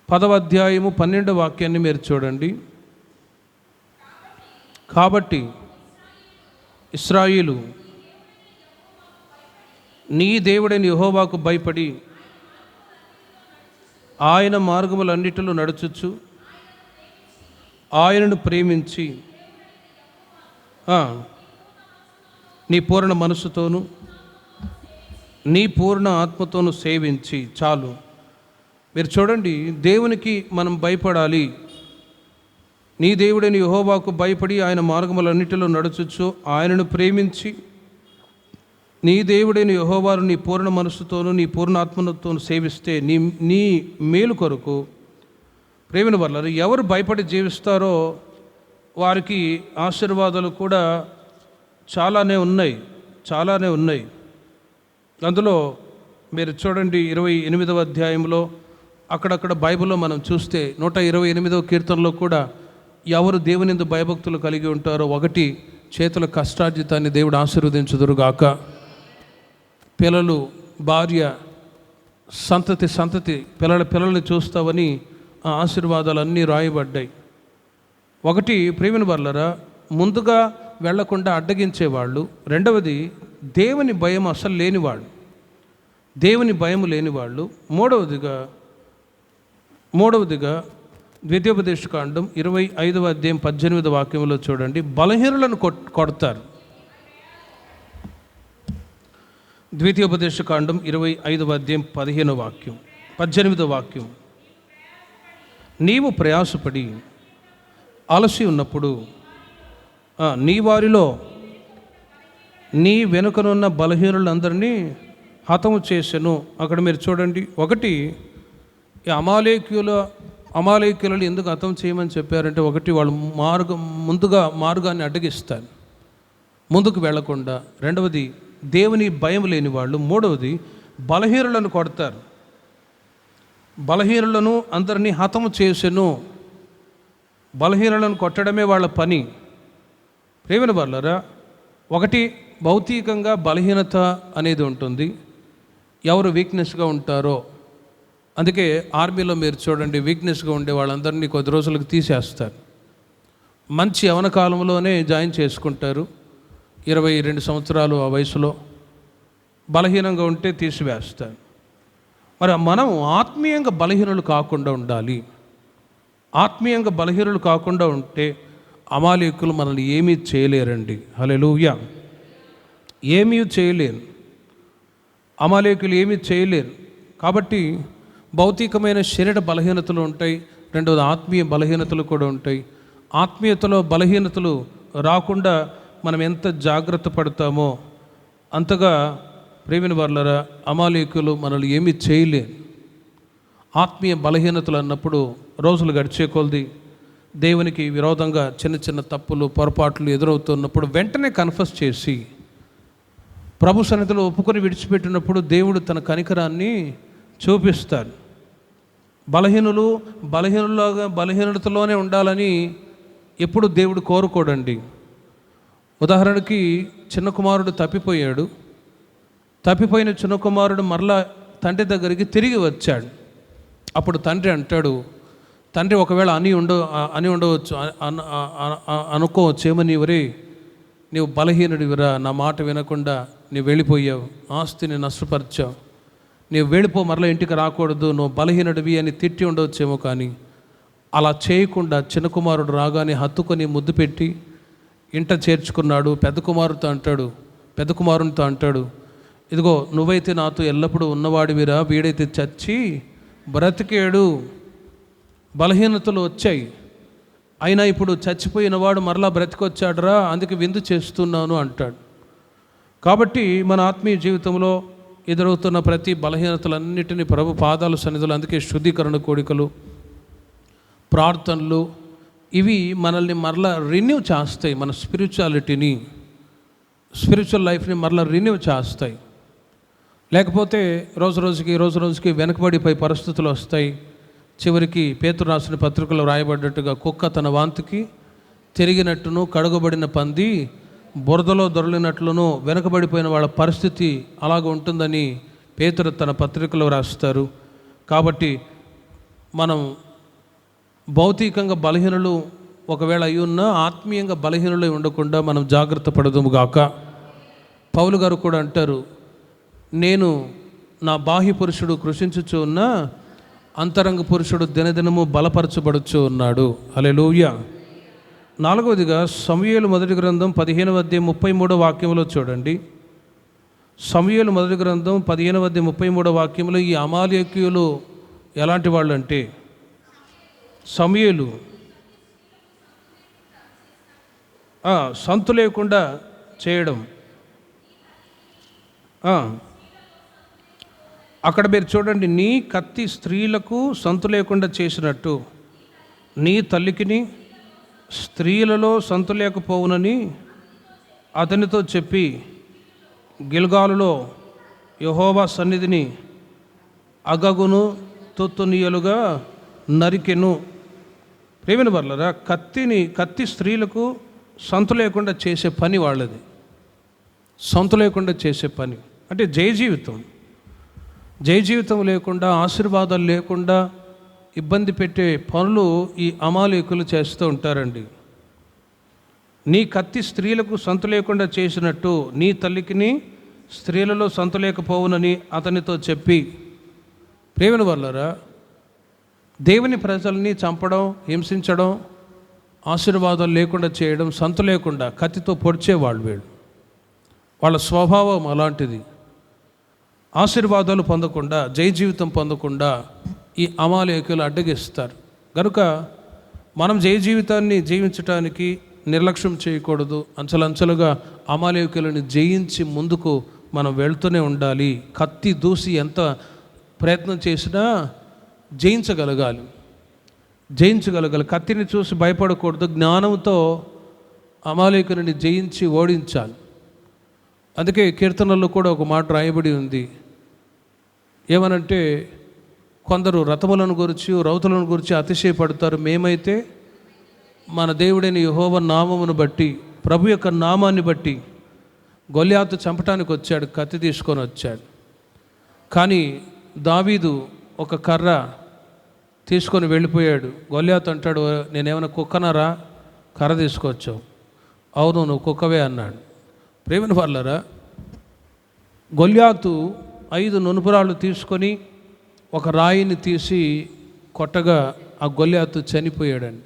10వ అధ్యాయము 12వ వాక్యాన్ని మీరు చూడండి. కాబట్టి ఇశ్రాయేలు నీ దేవుడైన యెహోవాకు భయపడి ఆయన మార్గములన్నిటిలో నడుచుచు ఆయనను ప్రేమించి నీ పూర్ణ మనసుతోనూ నీ పూర్ణ ఆత్మతోనూ సేవించి. చాలు. మీరు చూడండి, దేవునికి మనం భయపడాలి. నీ దేవుడైన యెహోవాకు భయపడి ఆయన మార్గములన్నిటిలో నడుచుచు ఆయనను ప్రేమించి నీ దేవుడైన యెహోవాను నీ పూర్ణ మనసుతోనూ నీ పూర్ణ ఆత్మతోనూ సేవిస్తే నీ మేలు కొరకు. ప్రేమిన వల్ల ఎవరు భయపడి జీవిస్తారో వారికి ఆశీర్వాదాలు కూడా చాలానే ఉన్నాయి. అందులో మీరు చూడండి 28వ అధ్యాయంలో అక్కడక్కడ బైబిల్లో మనం చూస్తే 128వ కీర్తనలో కూడా ఎవరు దేవుని యందు భయభక్తులు కలిగి ఉంటారో, ఒకటి, చేతుల కష్టార్జితాన్ని దేవుడు ఆశీర్వదించుదురుగాక. పిల్లలు, భార్య, సంతతి పిల్లల్ని చూస్తావని ఆ ఆశీర్వాదాలన్నీ రాయబడ్డాయి. ఒకటి, ప్రేమిన వర్లరా, ముందుగా వెళ్లకుండా అడ్డగించేవాళ్ళు. రెండవది, దేవుని భయం అసలు లేనివాళ్ళు, దేవుని భయం లేనివాళ్ళు. మూడవదిగా ద్వితీయోపదేశకాండం 25వ అధ్యాయం 18వ వాక్యంలో చూడండి, బలహీనులను కొడతారు. ద్వితీయోపదేశకాండం 25వ అధ్యాయం 18వ వాక్యం. నీవు ప్రయాసపడి అలసి ఉన్నప్పుడు నీ వారిలో నీ వెనుకనున్న బలహీనులందరినీ హతము చేసెను. అక్కడ మీరు చూడండి, ఒకటి ఈ అమాలేకీయులను ఎందుకు హతం చేయమని చెప్పారంటే, ఒకటి వాళ్ళు ముందుగా మార్గాన్ని అడ్డగిస్తారు, ముందుకు వెళ్లకుండా. రెండవది దేవుని భయం లేని వాళ్ళు. మూడవది బలహీనులను కొడతారు. బలహీనులను అందరినీ హతము చేసెను. బలహీనులను కొట్టడమే వాళ్ళ పని. ప్రియమైన వాళ్ళారా, ఒకటి భౌతికంగా బలహీనత అనేది ఉంటుంది, ఎవరు వీక్నెస్గా ఉంటారో. అందుకే ఆర్మీలో మీరు చూడండి, వీక్నెస్గా ఉండే వాళ్ళందరినీ కొద్ది రోజులకు తీసేస్తారు. మంచి యవన కాలంలోనే జాయిన్ చేసుకుంటారు, 22 సంవత్సరాలు ఆ వయసులో. బలహీనంగా ఉంటే తీసివేస్తారు. మరి మనం ఆత్మీయంగా బలహీనులు కాకుండా ఉండాలి. ఆత్మీయంగా బలహీనులు కాకుండా ఉంటే అమాలేకులు మనల్ని ఏమీ చేయలేరండి. హల్లెలూయా. ఏమీ చేయలేరు, అమాలేకులు ఏమీ చేయలేరు. కాబట్టి భౌతికమైన శరీర బలహీనతలు ఉంటాయి, రెండవది ఆత్మీయ బలహీనతలు కూడా ఉంటాయి. ఆత్మీయతలో బలహీనతలు రాకుండా మనం ఎంత జాగ్రత్త పడతామో అంతగా ప్రేమిన వాళ్ళరా అమాలేకులు మనల్ని ఏమీ చేయలేరు. ఆత్మీయ బలహీనతలు అన్నప్పుడు రోజులు గడిచే కొలది దేవునికి విరోధంగా చిన్న చిన్న తప్పులు పొరపాట్లు ఎదురవుతున్నప్పుడు వెంటనే కన్ఫెస్ చేసి ప్రభు సన్నిధిలో ఒప్పుకొని విడిచిపెట్టినప్పుడు దేవుడు తన కనికరాన్ని చూపిస్తాడు. బలహీనతలోనే ఉండాలని ఎప్పుడు దేవుడు కోరుకోడండి. ఉదాహరణకి చిన్న కుమారుడు తప్పిపోయాడు. తప్పిపోయిన చిన్న కుమారుడు మరలా తండ్రి దగ్గరికి తిరిగి వచ్చాడు. అప్పుడు తండ్రి అంటాడు, తండ్రి ఒకవేళ అని ఉండవచ్చు, అనుకోవచ్చేమో, నీవు బలహీనుడివిరా, నా మాట వినకుండా నీవు వెళ్ళిపోయావు, ఆస్తిని నష్టపరిచావు, నీవు వెళ్ళిపో, మరలా ఇంటికి రాకూడదు, నువ్వు బలహీనుడివి అని తిట్టి ఉండవచ్చేమో. కానీ అలా చేయకుండా చిన్న కుమారుడు రాగానే హత్తుకొని ముద్దు పెట్టి ఇంట చేర్చుకున్నాడు. పెద్ద కుమారునితో అంటాడు, ఇదిగో నువ్వైతే నాతో ఎల్లప్పుడూ ఉన్నవాడివిరా, వీడైతే చచ్చి బ్రతికేడు. బలహీనతలు వచ్చాయి, అయినా ఇప్పుడు చచ్చిపోయిన వాడు మరలా బ్రతికొచ్చాడురా, అందుకే విందు చేస్తున్నాను అంటాడు. కాబట్టి మన ఆత్మీయ జీవితంలో ఎదురవుతున్న ప్రతి బలహీనతలన్నిటినీ ప్రభు పాదాల సన్నిధిలో, అందుకే శుద్ధీకరణ కోడికలు, ప్రార్థనలు, ఇవి మనల్ని మరలా రిన్యూ చేస్తాయి. మన స్పిరిచువల్ లైఫ్ని మరలా రిన్యూ చేస్తాయి. లేకపోతే రోజు రోజుకి వెనకబడిపోయే పరిస్థితులు వస్తాయి. చివరికి పేతురు రాసిన పత్రికలో రాయబడ్డట్టుగా కుక్క తన వాంతికి తిరిగినట్టును, కడుగబడిన పంది బురదలో దొరలినట్లును వెనకబడిపోయిన వాళ్ళ పరిస్థితి అలాగ ఉంటుందని పేతురు తన పత్రికలో రాస్తారు. కాబట్టి మనం భౌతికంగా బలహీనులు ఒకవేళ అయి ఉన్నా ఆత్మీయంగా బలహీనులై ఉండకుండా మనం జాగ్రత్త పడదుము గాక. పౌలు గారు కూడా అంటారు, నేను నా బాహ్య పురుషుడు కృషించుచు ఉన్నా అంతరంగ పురుషుడు దినదినము బలపరచబడుచు ఉన్నాడు. హల్లెలూయా. 4వదిగా సమూయేలు మొదటి గ్రంథం 15:33 వాక్యంలో చూడండి. సమూయేలు మొదటి గ్రంథం 15:33 వాక్యంలో ఈ అమాలేకీయులు ఎలాంటి వాళ్ళు అంటే, సమూయేలు సంతు లేకుండా చేయడం. అక్కడ మీరు చూడండి, నీ కత్తి స్త్రీలకు సంతు లేకుండా చేసినట్టు నీ తల్లికిని స్త్రీలలో సంతు లేకపోవునని అతనితో చెప్పి గిల్గాలులో యెహోవా సన్నిధిని అగగును తొత్తునియలుగా నరికెను. ప్రేమిన వర్లరా, కత్తి స్త్రీలకు సంతు లేకుండా చేసే పని వాళ్ళది. సంతు లేకుండా చేసే పని అంటే జయ జీవితం లేకుండా, ఆశీర్వాదాలు లేకుండా ఇబ్బంది పెట్టే పనులు ఈ అమాలేకులు చేస్తూ ఉంటారండి. నీ కత్తి స్త్రీలకు సంతు లేకుండా చేసినట్టు నీ తల్లికిని స్త్రీలలో సంతు లేకపోవునని అతనితో చెప్పి. ప్రేమిన వర్లరా, దేవుని ప్రజల్ని చంపడం, హింసించడం, ఆశీర్వాదాలు లేకుండా చేయడం, సంతు లేకుండా కత్తితో పొడిచేవాళ్ళు వీళ్ళు. వాళ్ళ స్వభావం అలాంటిది. ఆశీర్వాదాలు పొందకుండా, జయ జీవితం పొందకుండా ఈ అమాలేకులు అడ్డగిస్తారు. కనుక మనం జయ జీవితాన్ని జీవించటానికి నిర్లక్ష్యం చేయకూడదు. అంచెలంచెలుగా అమాలేకులను జయించి ముందుకు మనం వెళ్తూనే ఉండాలి. కత్తి దూసి ఎంత ప్రయత్నం చేసినా జయించగలగాలి. కత్తిని చూసి భయపడకూడదు. జ్ఞానంతో అమాలేకుని జయించి ఓడించాలి. అందుకే కీర్తనల్లో కూడా ఒక మాట రాయబడి ఉంది. ఏమనంటే, కొందరు రథములను గురించి రౌతులను గురించి అతిశయపడతారు. మేమైతే మన దేవుడైన యెహోవా నామమును బట్టి, ప్రభు యొక్క నామాన్ని బట్టి గొల్యాతు చంపటానికి వచ్చాడు, కత్తి తీసుకొని వచ్చాడు. కానీ దావీదు ఒక కర్ర తీసుకొని వెళ్ళిపోయాడు. గొల్యాతు అంటాడు, నేనేమైనా కుక్కనరా కర్ర తీసుకొచ్చావు? అవును, నువ్వు కుక్కవే అన్నాడు. ప్రేమను వాళ్ళరా, గొల్యాతు 5 నునుపురాళ్ళు తీసుకొని ఒక రాయిని తీసి కొట్టగా ఆ గొల్యాతు చనిపోయాడండి.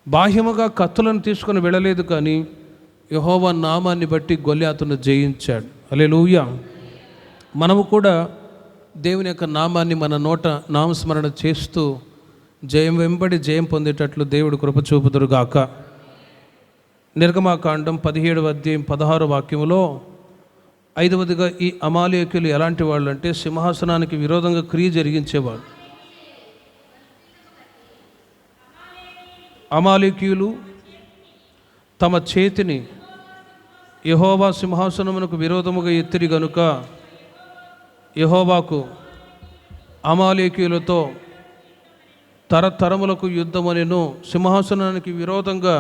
బాహ్యముగా కత్తులను తీసుకొని వెళ్ళలేదు, కానీ యెహోవా నామాన్ని బట్టి గొల్యాతును జయించాడు. హల్లెలూయా. మనము కూడా దేవుని యొక్క నామాన్ని మన నోట నామస్మరణ చేస్తూ జయం వెంబడి జయం పొందేటట్లు దేవుడు కృప చూపుదురుగాక. నిర్గమాకాండం 17వ అధ్యాయం 16వ వాక్యములో 5వదిగా ఈ అమాలేకులు ఎలాంటి వాళ్ళు అంటే సింహాసనానికి విరోధంగా క్రియ జరిగించేవాళ్ళు. అమాలేకీయులు తమ చేతిని యెహోవా సింహాసనమునకు విరోధముగా ఎత్తిరి గనుక యెహోవాకు అమాలేకీయులతో తరతరములకు యుద్ధమనెను. సింహాసనానికి విరోధంగా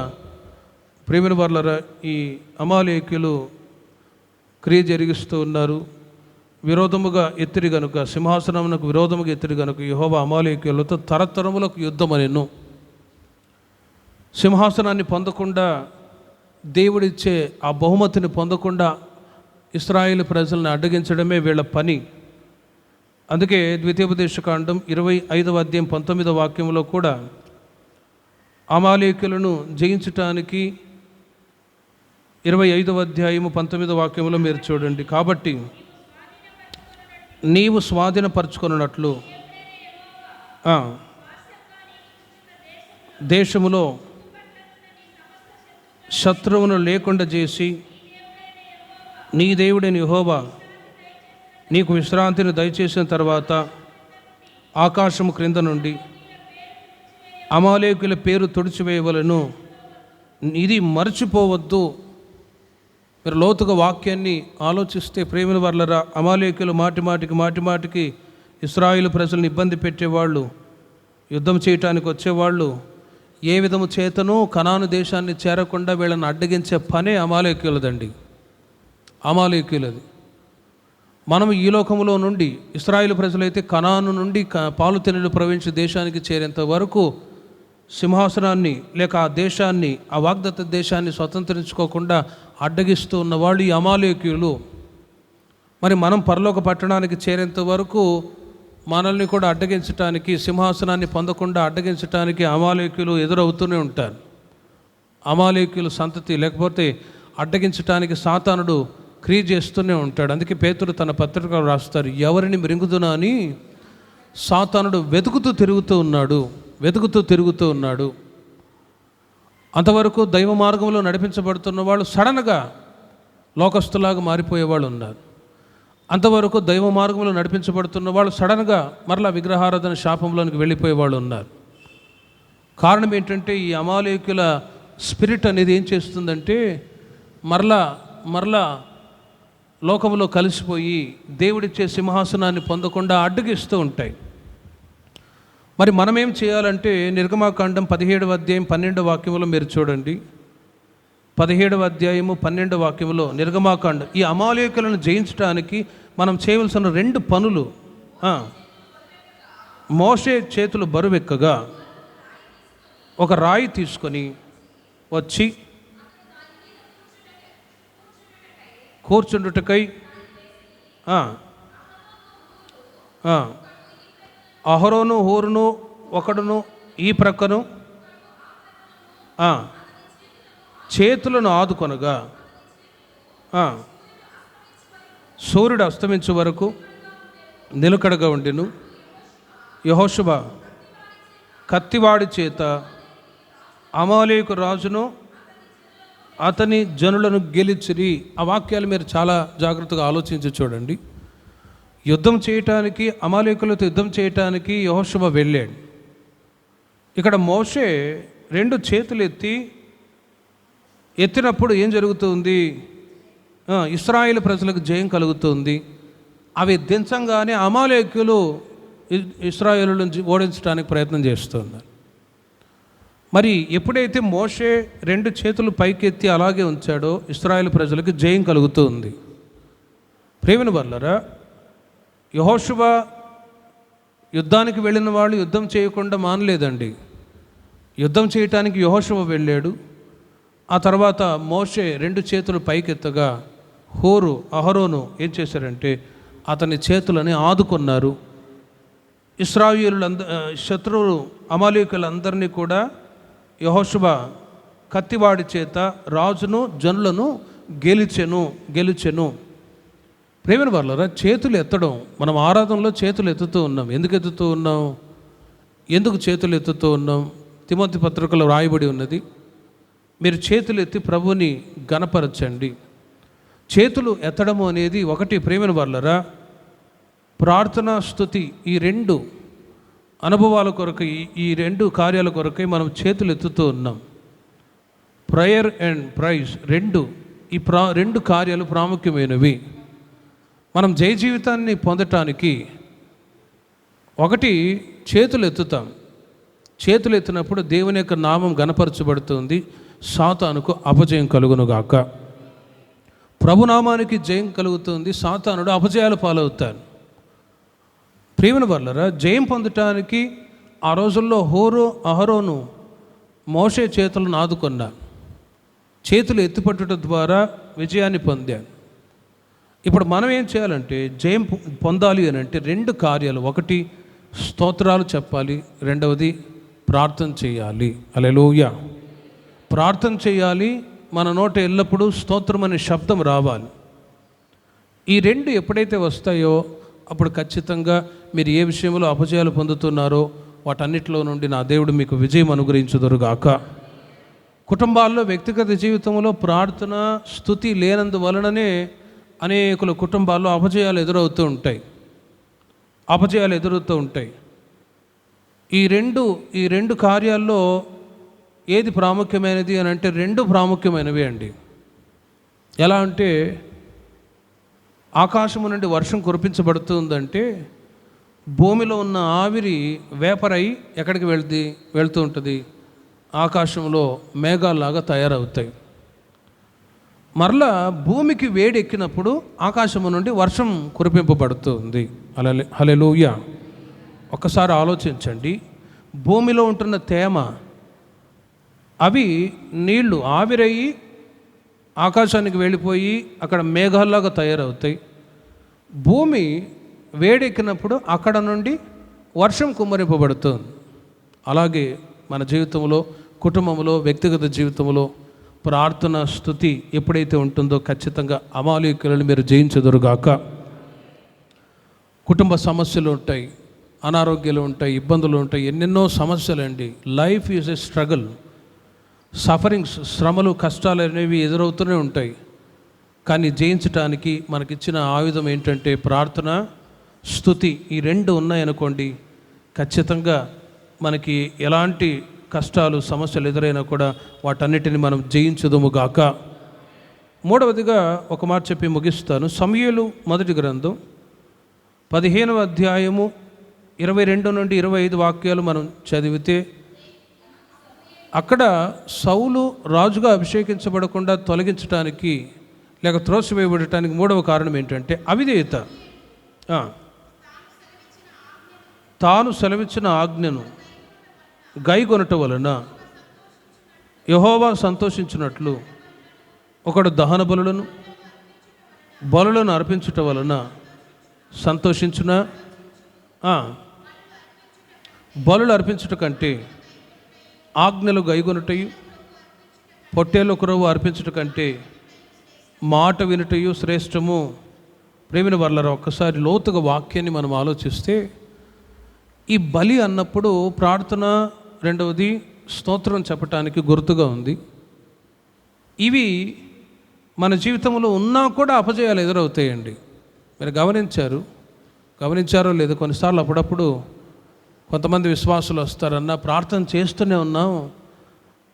ప్రేమిన వర్లరా ఈ అమాలేకీయులు క్రియ జరిగిస్తూ ఉన్నారు. విరోధముగా ఎత్తిరి గనుక, సింహాసనమునకు విరోధముగా ఎత్తిరి గనుక యెహోవా అమాలేకీయులతో తరతరములకు యుద్ధమనెను. సింహాసనాన్ని పొందకుండా, దేవుడిచ్చే ఆ బహుమతిని పొందకుండా ఇశ్రాయేలు ప్రజలను అడ్డగించడమే వీళ్ళ పని. అందుకే ద్వితీయోపదేశకాండం 25వ అధ్యాయం 19వ వాక్యంలో కూడా అమాలేకులను జయించటానికి 25వ అధ్యాయము 19వ వాక్యంలో మీరు చూడండి. కాబట్టి నీవు స్వాధీనపరచుకున్నట్లు దేశములో శత్రువును లేకుండా చేసి నీ దేవుడైన యెహోవా నీకు విశ్రాంతిని దయచేసిన తర్వాత ఆకాశము క్రింద నుండి అమాలేకుల పేరు తుడిచివేయవలను. ఇది మర్చిపోవద్దు. మీరు లోతుగా వాక్యాన్ని ఆలోచిస్తే ప్రేమిన వర్లరా, అమాలేకులు మాటిమాటికి ఇశ్రాయేలు ప్రజలను ఇబ్బంది పెట్టేవాళ్ళు, యుద్ధం చేయటానికి వచ్చేవాళ్ళు. ఏ విధము చేతను కనాను దేశాన్ని చేరకుండా వీళ్ళని అడ్డగించే పనే అమాలేకులదండి. అమాలేకులది. మనం ఈ లోకములో నుండి ఇశ్రాయేలు ప్రజలైతే కనాను నుండి పాలు తెనులు ప్రవహించే దేశానికి చేరేంత వరకు సింహాసనాన్ని లేక ఆ దేశాన్ని, ఆ వాగ్దత్త దేశాన్ని స్వతంత్రించుకోకుండా అడ్డగిస్తూ ఉన్నవాళ్ళు ఈ అమాలేకీయులు. మరి మనం పరలోక పట్టణానికి చేరేంత వరకు మనల్ని కూడా అడ్డగించటానికి, సింహాసనాన్ని పొందకుండా అడ్డగించటానికి అమాలేకీయులు ఎదురవుతూనే ఉంటారు. అమాలేకీయుల సంతతి లేకపోతే అడ్డగించటానికి సాతానుడు క్రియ చేస్తూనే ఉంటాడు. అందుకే పేతురు తన పత్రికలో రాస్తారు, ఎవరిని మృంగుదునా అని సాతానుడు వెతుకుతూ తిరుగుతూ ఉన్నాడు. అంతవరకు దైవ మార్గంలో నడిపించబడుతున్న వాళ్ళు సడన్గా లోకస్తులాగా మారిపోయేవాళ్ళు ఉన్నారు. అంతవరకు దైవ మార్గంలో నడిపించబడుతున్న వాళ్ళు సడన్గా మరలా విగ్రహారాధన శాపంలోనికి వెళ్ళిపోయే వాళ్ళు ఉన్నారు. కారణం ఏంటంటే ఈ అమాలేకుల స్పిరిట్ అనేది ఏం చేస్తుందంటే మరలా లోకంలో కలిసిపోయి దేవుడిచ్చే సింహాసనాన్ని పొందకుండా అడ్డగిస్తూ ఉంటాయి. మరి మనమేం చేయాలంటే నిర్గమాకాండం 17వ అధ్యాయం 12వ వాక్యంలో మీరు చూడండి. 17వ అధ్యాయము 12వ వాక్యంలో నిర్గమాకాండం ఈ అమాలేకులను జయించడానికి మనం చేయవలసిన 2 పనులు. మోషే చేతులు బరువెక్కగా ఒక రాయి తీసుకొని వచ్చి కూర్చుండుటకై అహరోను హూరును ఒకడును ఈ ప్రక్కను చేతులను ఆదుకొనగా సూర్యుడు అస్తమించే వరకు నిలకడగా ఉండెను. యెహోషువ కత్తివాడి చేత అమాలేకు రాజును అతని జనులను గెలిచిరి. ఆ వాక్యాలు మీరు చాలా జాగ్రత్తగా ఆలోచించి చూడండి. యుద్ధం చేయటానికి, అమాలేకులతో యుద్ధం చేయటానికి యెహోషువ వెళ్ళాడు. ఇక్కడ మోషే 2 చేతులు ఎత్తినప్పుడు ఏం జరుగుతుంది? ఇశ్రాయేలు ప్రజలకు జయం కలుగుతుంది. అవి దించంగానే అమాలేకులు ఇశ్రాయేలు నుంచి ఓడించడానికి ప్రయత్నం చేస్తున్నారు. మరి ఎప్పుడైతే మోషే 2 చేతులు పైకెత్తి అలాగే ఉంచాడో ఇశ్రాయేలు ప్రజలకు జయం కలుగుతుంది. ప్రేమిన వల్లరా, యెహోషువ యుద్ధానికి వెళ్ళిన వాళ్ళు యుద్ధం చేయకుండా మానలేదండి. యుద్ధం చేయటానికి యెహోషువ వెళ్ళాడు. ఆ తర్వాత మోషే 2 చేతులు పైకెత్తగా హూరు, అహరోను ఏం చేశారంటే అతని చేతులని ఆదుకున్నారు. శత్రువులు అమాలేకులందరినీ కూడా యెహోషువ కత్తివాడి చేత రాజును జనులను గెలిచెను. ప్రేమిన వాళ్ళరా, చేతులు ఎత్తడం, మనం ఆరాధనలో చేతులు ఎత్తుతూ ఉన్నాం. ఎందుకు ఎత్తుతూ ఉన్నాం? ఎందుకు చేతులు ఎత్తుతూ ఉన్నాం? తిమోతి పత్రికలో రాయబడి ఉన్నది, మీరు చేతులు ఎత్తి ప్రభుని గణపరచండి. చేతులు ఎత్తడము అనేది ఒకటి. ప్రేమిన వాళ్ళరా, ప్రార్థన, స్తుతి, ఈ 2 అనుభవాల కొరకు, ఈ 2 కార్యాల కొరకై మనం చేతులు ఎత్తుతూ ఉన్నాం. ప్రేయర్ అండ్ ప్రైజ్ 2 ఈ 2 కార్యాలు ప్రాముఖ్యమైనవి. మనం జయ జీవితాన్ని పొందటానికి ఒకటి చేతులు ఎత్తుతాం. చేతులు ఎత్తినప్పుడు దేవుని యొక్క నామం గణపరచబడుతుంది. సాతానుకు అపజయం కలుగునుగాక. ప్రభునామానికి జయం కలుగుతుంది. సాతానుడు అపజయాల పాలవుతాడు. ప్రేమిన వల్లరా, జయం పొందటానికి ఆ రోజుల్లో హూరు, అహరోను మోషే చేతులను ఆదుకున్నారు. చేతులు ఎత్తిపట్టడం ద్వారా విజయాన్ని పొందారు. ఇప్పుడు మనం ఏం చేయాలంటే, జయం పొందాలి అని అంటే 2 కార్యాలు. ఒకటి స్తోత్రాలు చెప్పాలి, 2వది ప్రార్థన చేయాలి. హల్లెలూయా. ప్రార్థన చేయాలి, మన నోట ఎల్లప్పుడూ స్తోత్రం అనే శబ్దం రావాలి. ఈ 2 ఎప్పుడైతే వస్తాయో అప్పుడు ఖచ్చితంగా మీరు ఏ విషయంలో అపజయాలు పొందుతున్నారో వాటన్నిటిలో నుండి నా దేవుడు మీకు విజయం అనుగ్రహించుదురుగాక. కుటుంబాల్లో, వ్యక్తిగత జీవితంలో ప్రార్థన, స్తుతి లేనందువలననే అనేకుల కుటుంబాల్లో అపజయాలు ఎదురవుతూ ఉంటాయి. ఈ రెండు కార్యాల్లో ఏది ప్రాముఖ్యమైనది అని అంటే 2 ప్రాముఖ్యమైనవి అండి. ఎలా అంటే, ఆకాశము నుండి వర్షం కురిపించబడుతుందంటే భూమిలో ఉన్న ఆవిరి వేపరై ఎక్కడికి వెళ్తూ ఉంటుంది? ఆకాశంలో మేఘాల్లాగా తయారవుతాయి. మరలా భూమికి వేడి ఎక్కినప్పుడు ఆకాశము నుండి వర్షం కురిపింపబడుతుంది. హల్లెలూయా. ఒక్కసారి ఆలోచించండి. భూమిలో ఉంటున్న తేమ, అవి నీళ్లు ఆవిరయ్యి ఆకాశానికి వెళ్ళిపోయి అక్కడ మేఘాల్లాగా తయారవుతాయి. భూమి వేడెక్కినప్పుడు అక్కడ నుండి వర్షం కుమ్మరింపబడుతుంది. అలాగే మన జీవితంలో, కుటుంబంలో, వ్యక్తిగత జీవితంలో ప్రార్థన, స్తుతి ఎప్పుడైతే ఉంటుందో ఖచ్చితంగా అమాలేకులను మీరు జయించుదురుగాక. కుటుంబ సమస్యలు ఉంటాయి, అనారోగ్యాలు ఉంటాయి, ఇబ్బందులు ఉంటాయి, ఎన్నెన్నో సమస్యలండి. Life is a struggle. Sufferings, శ్రమలు, కష్టాలు అనేవి ఎదురవుతూనే ఉంటాయి. కానీ జయించటానికి మనకిచ్చిన ఆయుధం ఏంటంటే ప్రార్థన, స్తుతి. ఈ 2 ఉన్నాయనుకోండి, ఖచ్చితంగా మనకి ఎలాంటి కష్టాలు, సమస్యలు ఎదురైనా కూడా వాటన్నిటిని మనం జయించుదుముగాక. 3వదిగా ఒక మాట చెప్పి ముగిస్తాను. సమూయేలు మొదటి గ్రంథం 15వ అధ్యాయము 22 నుండి 25 వాక్యాలు మనం చదివితే, అక్కడ సౌలు రాజుగా అభిషేకించబడకుండా తొలగించడానికి లేక త్రోసివేయబడటానికి 3వ కారణం ఏంటంటే అవిధేయత. తాను సెలవిచ్చిన ఆజ్ఞను గైకొనటం వలన యెహోవా సంతోషించినట్లు ఒకడు దహన బలులను అర్పించటం వలన సంతోషించున. బలులు అర్పించట కంటే ఆజ్ఞలు గైకొనుటయు, పొట్టేలు కొరవు అర్పించట కంటే మాట వినుటయు శ్రేష్టము. ప్రేమిన వర్లరా, ఒక్కసారి లోతుగా వాక్యాన్ని మనం ఆలోచిస్తే, ఈ బలి అన్నప్పుడు ప్రార్థన, రెండవది స్తోత్రం చెప్పటానికి గుర్తుగా ఉంది. ఇవి మన జీవితంలో ఉన్నా కూడా అపజయాలు ఎదురవుతాయండి. మీరు గమనించారో లేదో, కొన్నిసార్లు అప్పుడప్పుడు కొంతమంది విశ్వాసులు వస్తారన్నా ప్రార్థన చేస్తూనే ఉన్నాం,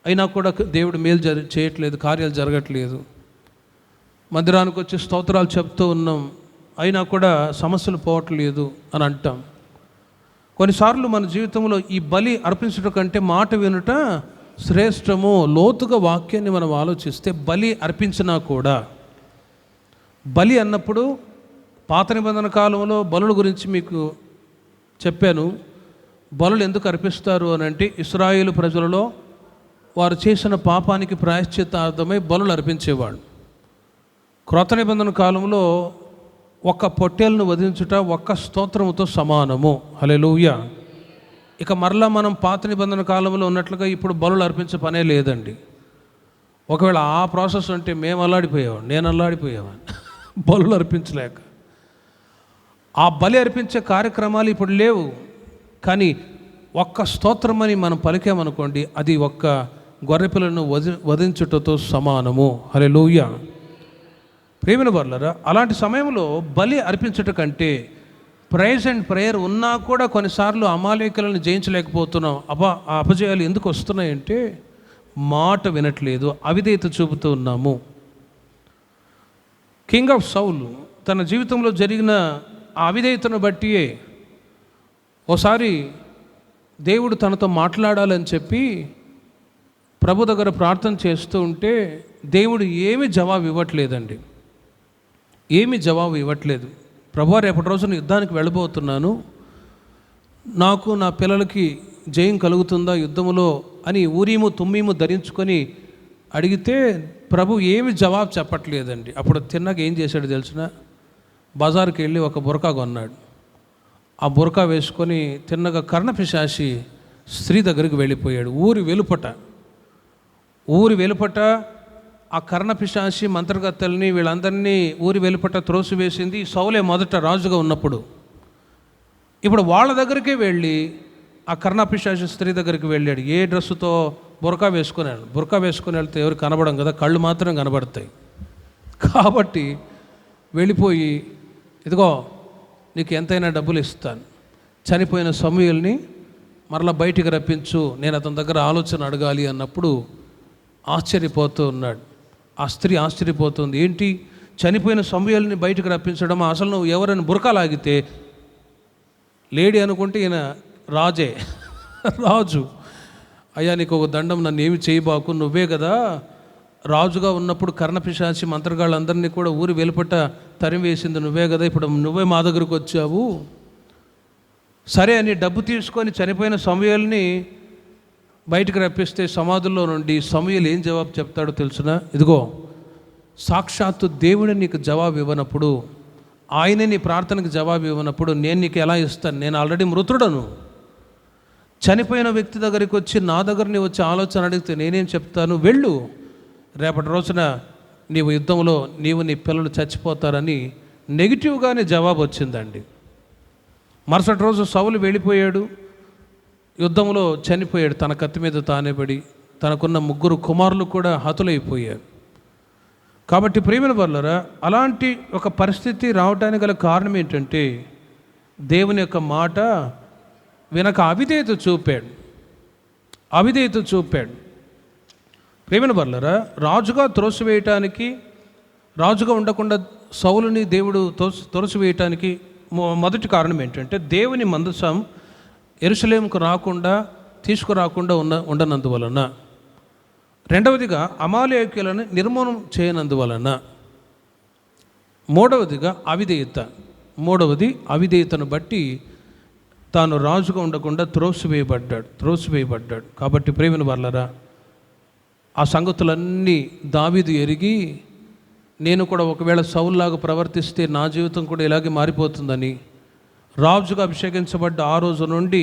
అయినా కూడా దేవుడు మేలు చేయట్లేదు, కార్యాలు జరగట్లేదు. మందిరానికి వచ్చి స్తోత్రాలు చెప్తూ ఉన్నాం, అయినా కూడా సమస్యలు పోవట్లేదు అని అంటాం. కొన్నిసార్లు మన జీవితంలో ఈ బలి అర్పించడం కంటే మాట వినుట శ్రేష్టము. లోతుగా వాక్యాన్ని మనం ఆలోచిస్తే బలి అర్పించినా కూడా, బలి అన్నప్పుడు పాత నిబంధన కాలంలో బలుల గురించి మీకు చెప్పాను. బలులు ఎందుకు అర్పిస్తారు అని అంటే, ఇశ్రాయేలు ప్రజలలో వారు చేసిన పాపానికి ప్రాయశ్చిత్తార్థమై బలులు అర్పించేవాడు. క్రొత్త నిబంధన కాలంలో ఒక్క పొట్టేలను వధించుట ఒక్క స్తోత్రముతో సమానము. హల్లెలూయా. ఇక మరలా మనం పాత నిబంధన కాలంలో ఉన్నట్లుగా ఇప్పుడు బలులు అర్పించే పనే లేదండి. ఒకవేళ ఆ ప్రాసెస్ ఉంటే నేను అల్లాడిపోయేవాడిని బలులు అర్పించలేక. ఆ బలి అర్పించే కార్యక్రమాలు ఇప్పుడు లేవు. కానీ ఒక్క స్తోత్రమని మనం పలికామనుకోండి, అది ఒక్క గొర్రెపిల్లను వధించుటతో సమానము. హల్లెలూయా. ప్రేమిన వర్లరా, అలాంటి సమయంలో బలి అర్పించుట కంటే ప్రైజ్ అండ్ ప్రేయర్ ఉన్నా కూడా కొన్నిసార్లు అమాలేకులను జయించలేకపోతున్నాం. ఆ అపజయాలు ఎందుకు వస్తున్నాయంటే మాట వినట్లేదు, అవిధేయత చూపుతూ ఉన్నాము. కింగ్ ఆఫ్ సౌల్ తన జీవితంలో జరిగిన ఆ అవిధేయతను బట్టియే ఓసారి దేవుడు తనతో మాట్లాడాలని చెప్పి ప్రభు దగ్గర ప్రార్థన చేస్తూ ఉంటే దేవుడు ఏమీ జవాబు ఇవ్వట్లేదండి. ప్రభువా, రేపటి రోజున యుద్ధానికి వెళ్ళబోతున్నాను, నాకు నా పిల్లలకి జయం కలుగుతుందా యుద్ధములో అని ఊరీము తుమ్మీము ధరించుకొని అడిగితే ప్రభు ఏమి జవాబు చెప్పట్లేదండి. అప్పుడు తిన్నాక ఏం చేశాడు తెలిసిన, బజారుకి వెళ్ళి ఒక బురకా కొన్నాడు. ఆ బురకా వేసుకొని తిన్నగా కర్ణపిశాచి స్త్రీ దగ్గరికి వెళ్ళిపోయాడు. ఊరి వెలుపట ఆ కర్ణపిశాచి మంత్రగత్తెల్ని వీళ్ళందరినీ ఊరి వెలుపట త్రోసివేసింది సౌలే మొదట రాజుగా ఉన్నప్పుడు. ఇప్పుడు వాళ్ళ దగ్గరికే వెళ్ళి ఆ కర్ణపిశాచి స్త్రీ దగ్గరికి వెళ్ళాడు. ఏ డ్రెస్సుతో బురకా వేసుకొని వెళ్తే ఎవరు కనబడం కదా, కళ్ళు మాత్రం కనబడతాయి. కాబట్టి వెళ్ళిపోయి, ఇదిగో నీకు ఎంతైనా డబ్బులు ఇస్తాను, చనిపోయిన సమూయేలుని మరలా బయటికి రప్పించు, నేను అతని దగ్గర ఆలోచన అడగాలి అన్నప్పుడు ఆశ్చర్యపోతూ ఉన్నాడు. ఆ స్త్రీ ఆశ్చర్యపోతుంది, ఏంటి చనిపోయిన సమూయేలుని బయటికి రప్పించడం, అసలు నువ్వు ఎవరైనా బురకా లాగితే లేడీ అనుకుంటే ఈయన రాజు, అయ్యా నీకు ఒక దండం, నన్ను ఏమి చేయబాకు, నువ్వే కదా రాజుగా ఉన్నప్పుడు కర్ణపిశాచి మంత్రగాళ్ళందరినీ కూడా ఊరి వెలుపట తరివేసింది నువ్వే కదా, ఇప్పుడు నువ్వే మా దగ్గరకు వచ్చావు. సరే అని డబ్బు తీసుకొని చనిపోయిన సమూయేలుని బయటకు రప్పిస్తే సమాధుల్లో నుండి సమూయేలు ఏం జవాబు చెప్తాడో తెలుసునా? ఇదిగో సాక్షాత్తు దేవుడే నీకు జవాబు ఇవ్వనప్పుడు, ఆయనే నీ ప్రార్థనకు జవాబు ఇవ్వనప్పుడు నేను నీకు ఎలా ఇస్తాను? నేను ఆల్రెడీ మృతుడను. చనిపోయిన వ్యక్తి దగ్గరికి వచ్చి నా దగ్గరని వచ్చి ఆలోచన అడిగితే నేనేం చెప్తాను? వెళ్ళు, రేపటి రోజున నీవు యుద్ధంలో నీవు నీ పిల్లలు చచ్చిపోతారని నెగిటివ్గానే జవాబు వచ్చిందండి. మరుసటి రోజు సౌలు వెళ్ళిపోయాడు, యుద్ధంలో చనిపోయాడు, తన కత్తి మీద తానే పడి. తనకున్న 3 కుమారులు కూడా హతులైపోయారు. కాబట్టి ప్రియమైన వర్లరా, అలాంటి ఒక పరిస్థితి రావడానికి గల కారణం ఏంటంటే దేవుని యొక్క మాట వెనక అవిధేయత చూపాడు. ప్రియమైన వర్లరా, రాజుగా ఉండకుండా సౌలుని దేవుడు త్రోసివేయటానికి మొదటి కారణం ఏంటంటే దేవుని మందసం యెరూషలేముకు తీసుకురాకుండా ఉండనందువలన. రెండవదిగా అమాలేకులను నిర్మూలన చేయనందువలన. మూడవదిగా అవిధేయతను బట్టి తాను రాజుగా ఉండకుండా త్రోసివేయబడ్డాడు. కాబట్టి ప్రియమైన వర్లరా, ఆ సంగతులన్నీ దావీదు ఎరిగి, నేను కూడా ఒకవేళ సౌలులాగా ప్రవర్తిస్తే నా జీవితం కూడా ఇలాగే మారిపోతుందని రాజుగా అభిషేకించబడ్డ ఆ రోజు నుండి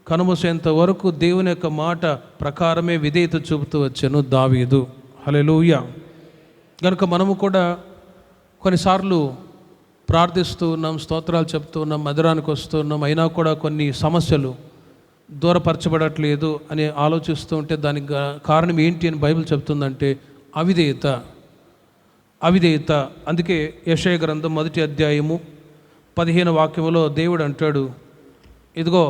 కనుమూసేంత వరకు దేవుని యొక్క మాట ప్రకారమే విధేయత చూపుతూ వచ్చాను దావీదు. హల్లెలూయా. కనుక మనము కూడా కొన్నిసార్లు ప్రార్థిస్తూ ఉన్నాం, స్తోత్రాలు చెప్తూ ఉన్నాం, మందిరానికి వస్తూ ఉన్నాం, అయినా కూడా కొన్ని సమస్యలు దూరపరచబడట్లేదు అని ఆలోచిస్తూ ఉంటే దానికి కారణం ఏంటి అని బైబిల్ చెప్తుందంటే అవిధేయత. అవిధేయత. అందుకే యెషయా గ్రంథం 1వ అధ్యాయము 15వ వాక్యములో దేవుడు అంటాడు, ఇదిగో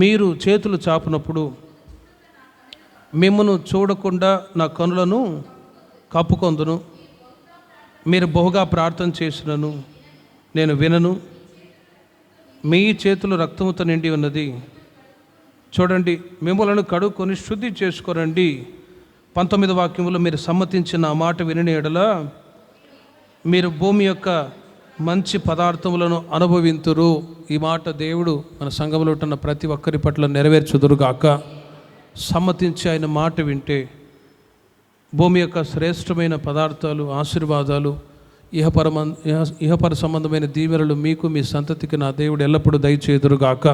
మీరు చేతులు చాపునప్పుడు మిమ్మను చూడకుండా నా కనులను కప్పుకొందును. మీరు బహుగా ప్రార్థన చేసినను నేను వినను. మీ చేతులు రక్తముతో నిండి ఉన్నది. చూడండి, మిమ్మలను కడుక్కొని శుద్ధి చేసుకోరండి. 19వ వాక్యములో మీరు సమ్మతించిన ఆ మాట వినని ఎడల మీరు భూమి యొక్క మంచి పదార్థములను అనుభవింతురు. ఈ మాట దేవుడు మన సంఘంలో ఉంటున్న ప్రతి ఒక్కరి పట్ల నెరవేర్చుదురుగాక. సమ్మతించి ఆయన మాట వింటే భూమి యొక్క శ్రేష్టమైన పదార్థాలు, ఆశీర్వాదాలు, ఇహపర సంబంధమైన దీవెనలు మీకు మీ సంతతికి నా దేవుడు ఎల్లప్పుడూ దయచేదురుగాక.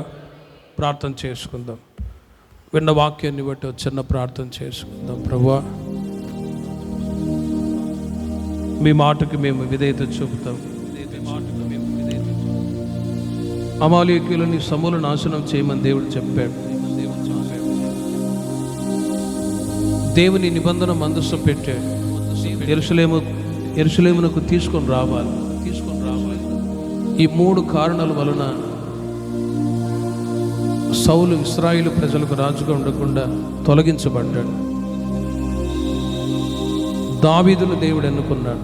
ప్రార్థన చేసుకుందాం. విన్న వాక్యాన్ని బట్టి చిన్న ప్రార్థన చేసుకుందాం. ప్రభువా, మీ మాటకి మేము విధేయత చూపుతాం. అమాలేకీయులని సమూల నాశనం చేయమని దేవుడు చెప్పాడు. దేవుని నిబంధన మందస్సు పెట్టాడు. యెరూషలేమునకు తీసుకొని రావాలి. ఈ 3 కారణాల వలన సౌలు ఇశ్రాయేలు ప్రజలకు రాజుగా ఉండకుండా తొలగించబడ్డాడు. దావీదును దేవుడు ఎన్నుకున్నాడు.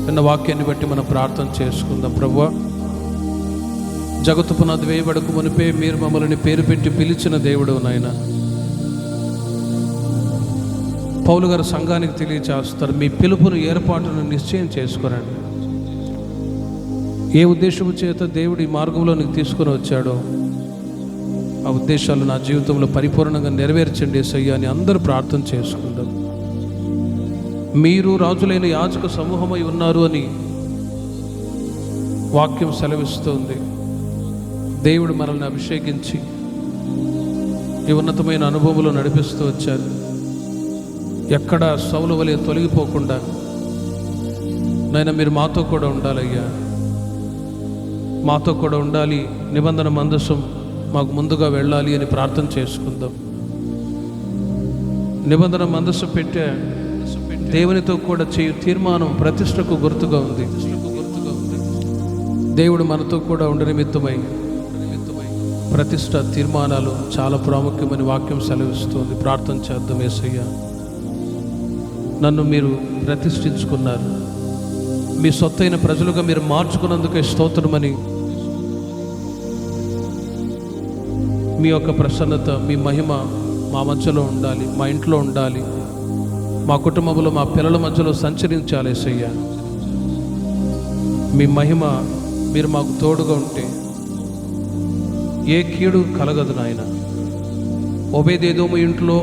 అన్న వాక్యాన్ని బట్టి మనం ప్రార్థన చేసుకుందాం. ప్రభువా, జగత్తు పునాది వేయబడకు మునిపే మీరు మమ్మల్ని పేరు పెట్టి పిలిచిన దేవుడు నాయన. పౌలు గారు సంఘానికి తెలియచేస్తారు, మీ పిలుపును ఏర్పాటును నిశ్చయం చేసుకోరండి. ఏ ఉద్దేశము చేత దేవుడు ఈ మార్గంలో నీకు తీసుకొని వచ్చాడో ఆ ఉద్దేశాలు నా జీవితంలో పరిపూర్ణంగా నెరవేర్చండి యేసయ్యా అని అందరూ ప్రార్థన చేసుకుందాం. మీరు రాజులైన యాజక సమూహమై ఉన్నారు అని వాక్యం సెలవిస్తుంది. దేవుడు మనల్ని అభిషేకించి ఈ ఉన్నతమైన అనుభవంలో నడిపిస్తూ వచ్చారు. ఎక్కడ సౌలు వలె తొలగిపోకుండా నాయన మీరు మాతో కూడా ఉండాలయ్యా, మాతో కూడా ఉండాలి. నిబంధన మందసం మాకు ముందుగా వెళ్ళాలి అని ప్రార్థన చేసుకుందాం. నిబంధన మందసు పెట్టే దేవునితో కూడా చేయు తీర్మానం ప్రతిష్టకు గుర్తుగా ఉంది. దేవుడు మనతో కూడా ఉండ నిమిత్తమై ప్రతిష్ట తీర్మానాలు చాలా ప్రాముఖ్యమని వాక్యం సెలవిస్తుంది. ప్రార్థన చేద్దాం. యేసయ్యా, నన్ను మీరు ప్రతిష్ఠించుకున్నారు, మీ సొత్తైన ప్రజలుగా మీరు మార్చుకున్నందుకే స్తోత్రమని. మీ యొక్క ప్రసన్నత, మీ మహిమ మా మధ్యలో ఉండాలి, మా ఇంట్లో ఉండాలి, మా కుటుంబంలో మా పిల్లల మధ్యలో సంచరించాలి. యేసయ్యా, మీ మహిమ మీరు మాకు తోడుగా ఉంటే ఏ కీడు కలగదు నాయన. ఓబేదెదోము ఇంట్లో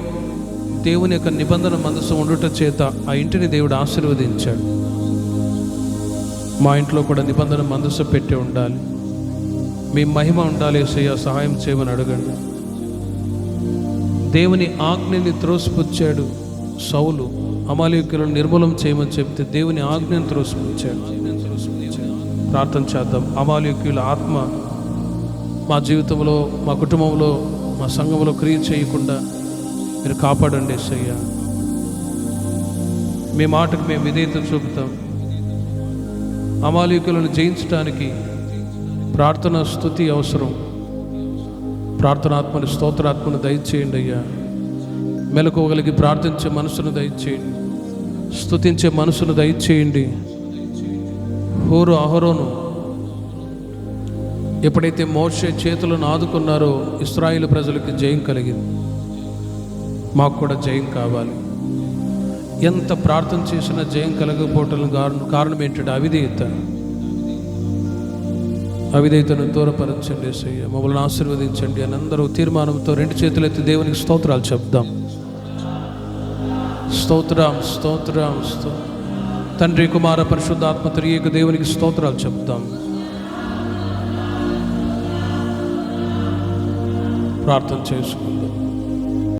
దేవుని యొక్క నిబంధన మందసం ఉండుట చేత ఆ ఇంటిని దేవుడు ఆశీర్వదించాడు. మా ఇంట్లో కూడా నిబంధన మందసం పెట్టి ఉండాలి, మీ మహిమ ఉండాలి. యేసయ్యా, సహాయం చేయమని అడగండి. దేవుని ఆజ్ఞని త్రోసిపుచ్చాడు సౌలు. అమాలేకీయులను నిర్మూలం చేయమని చెప్తే దేవుని ఆజ్ఞను త్రోసిపుచ్చాడు. ప్రార్థన చేద్దాం. అమాలేకీయుల ఆత్మ మా జీవితంలో, మా కుటుంబంలో, మా సంఘంలో క్రియ చేయకుండా మీరు కాపాడండి యేసయ్యా. మీ మాటకు మేము విధేయత చూపుతాం. అమాలేకీయులను జయించడానికి ప్రార్థన స్తుతి అవసరం. ప్రార్థనాత్మని, స్తోత్రాత్మను దయచేయండి అయ్యా. మెలకువగలిగి ప్రార్థించే మనసును దయచేయండి, స్తుతించే మనసును దయచేయండి. హోరు అహరోను ఎప్పుడైతే మోషే చేతులను ఆదుకున్నారో ఇశ్రాయేలు ప్రజలకి జయం కలిగింది. మాకు కూడా జయం కావాలి. ఎంత ప్రార్థన చేసినా జయం కలగకపోవటం కారణం ఏంటంటే అవిధేయత. అవిధేయతను దూరపరచండి యేసయ్య, మమ్మల్ని ఆశీర్వదించండి అని అందరూ తీర్మానంతో 2 చేతులెత్తి దేవునికి స్తోత్రాలు చెప్దాం. స్తోత్రం, స్తోత్రం, స్తోత్రం. తండ్రి, కుమార, పరిశుద్ధాత్మ త్రియేక దేవునికి స్తోత్రాలు చెప్దాం. ప్రార్థన చేసుకుందాం.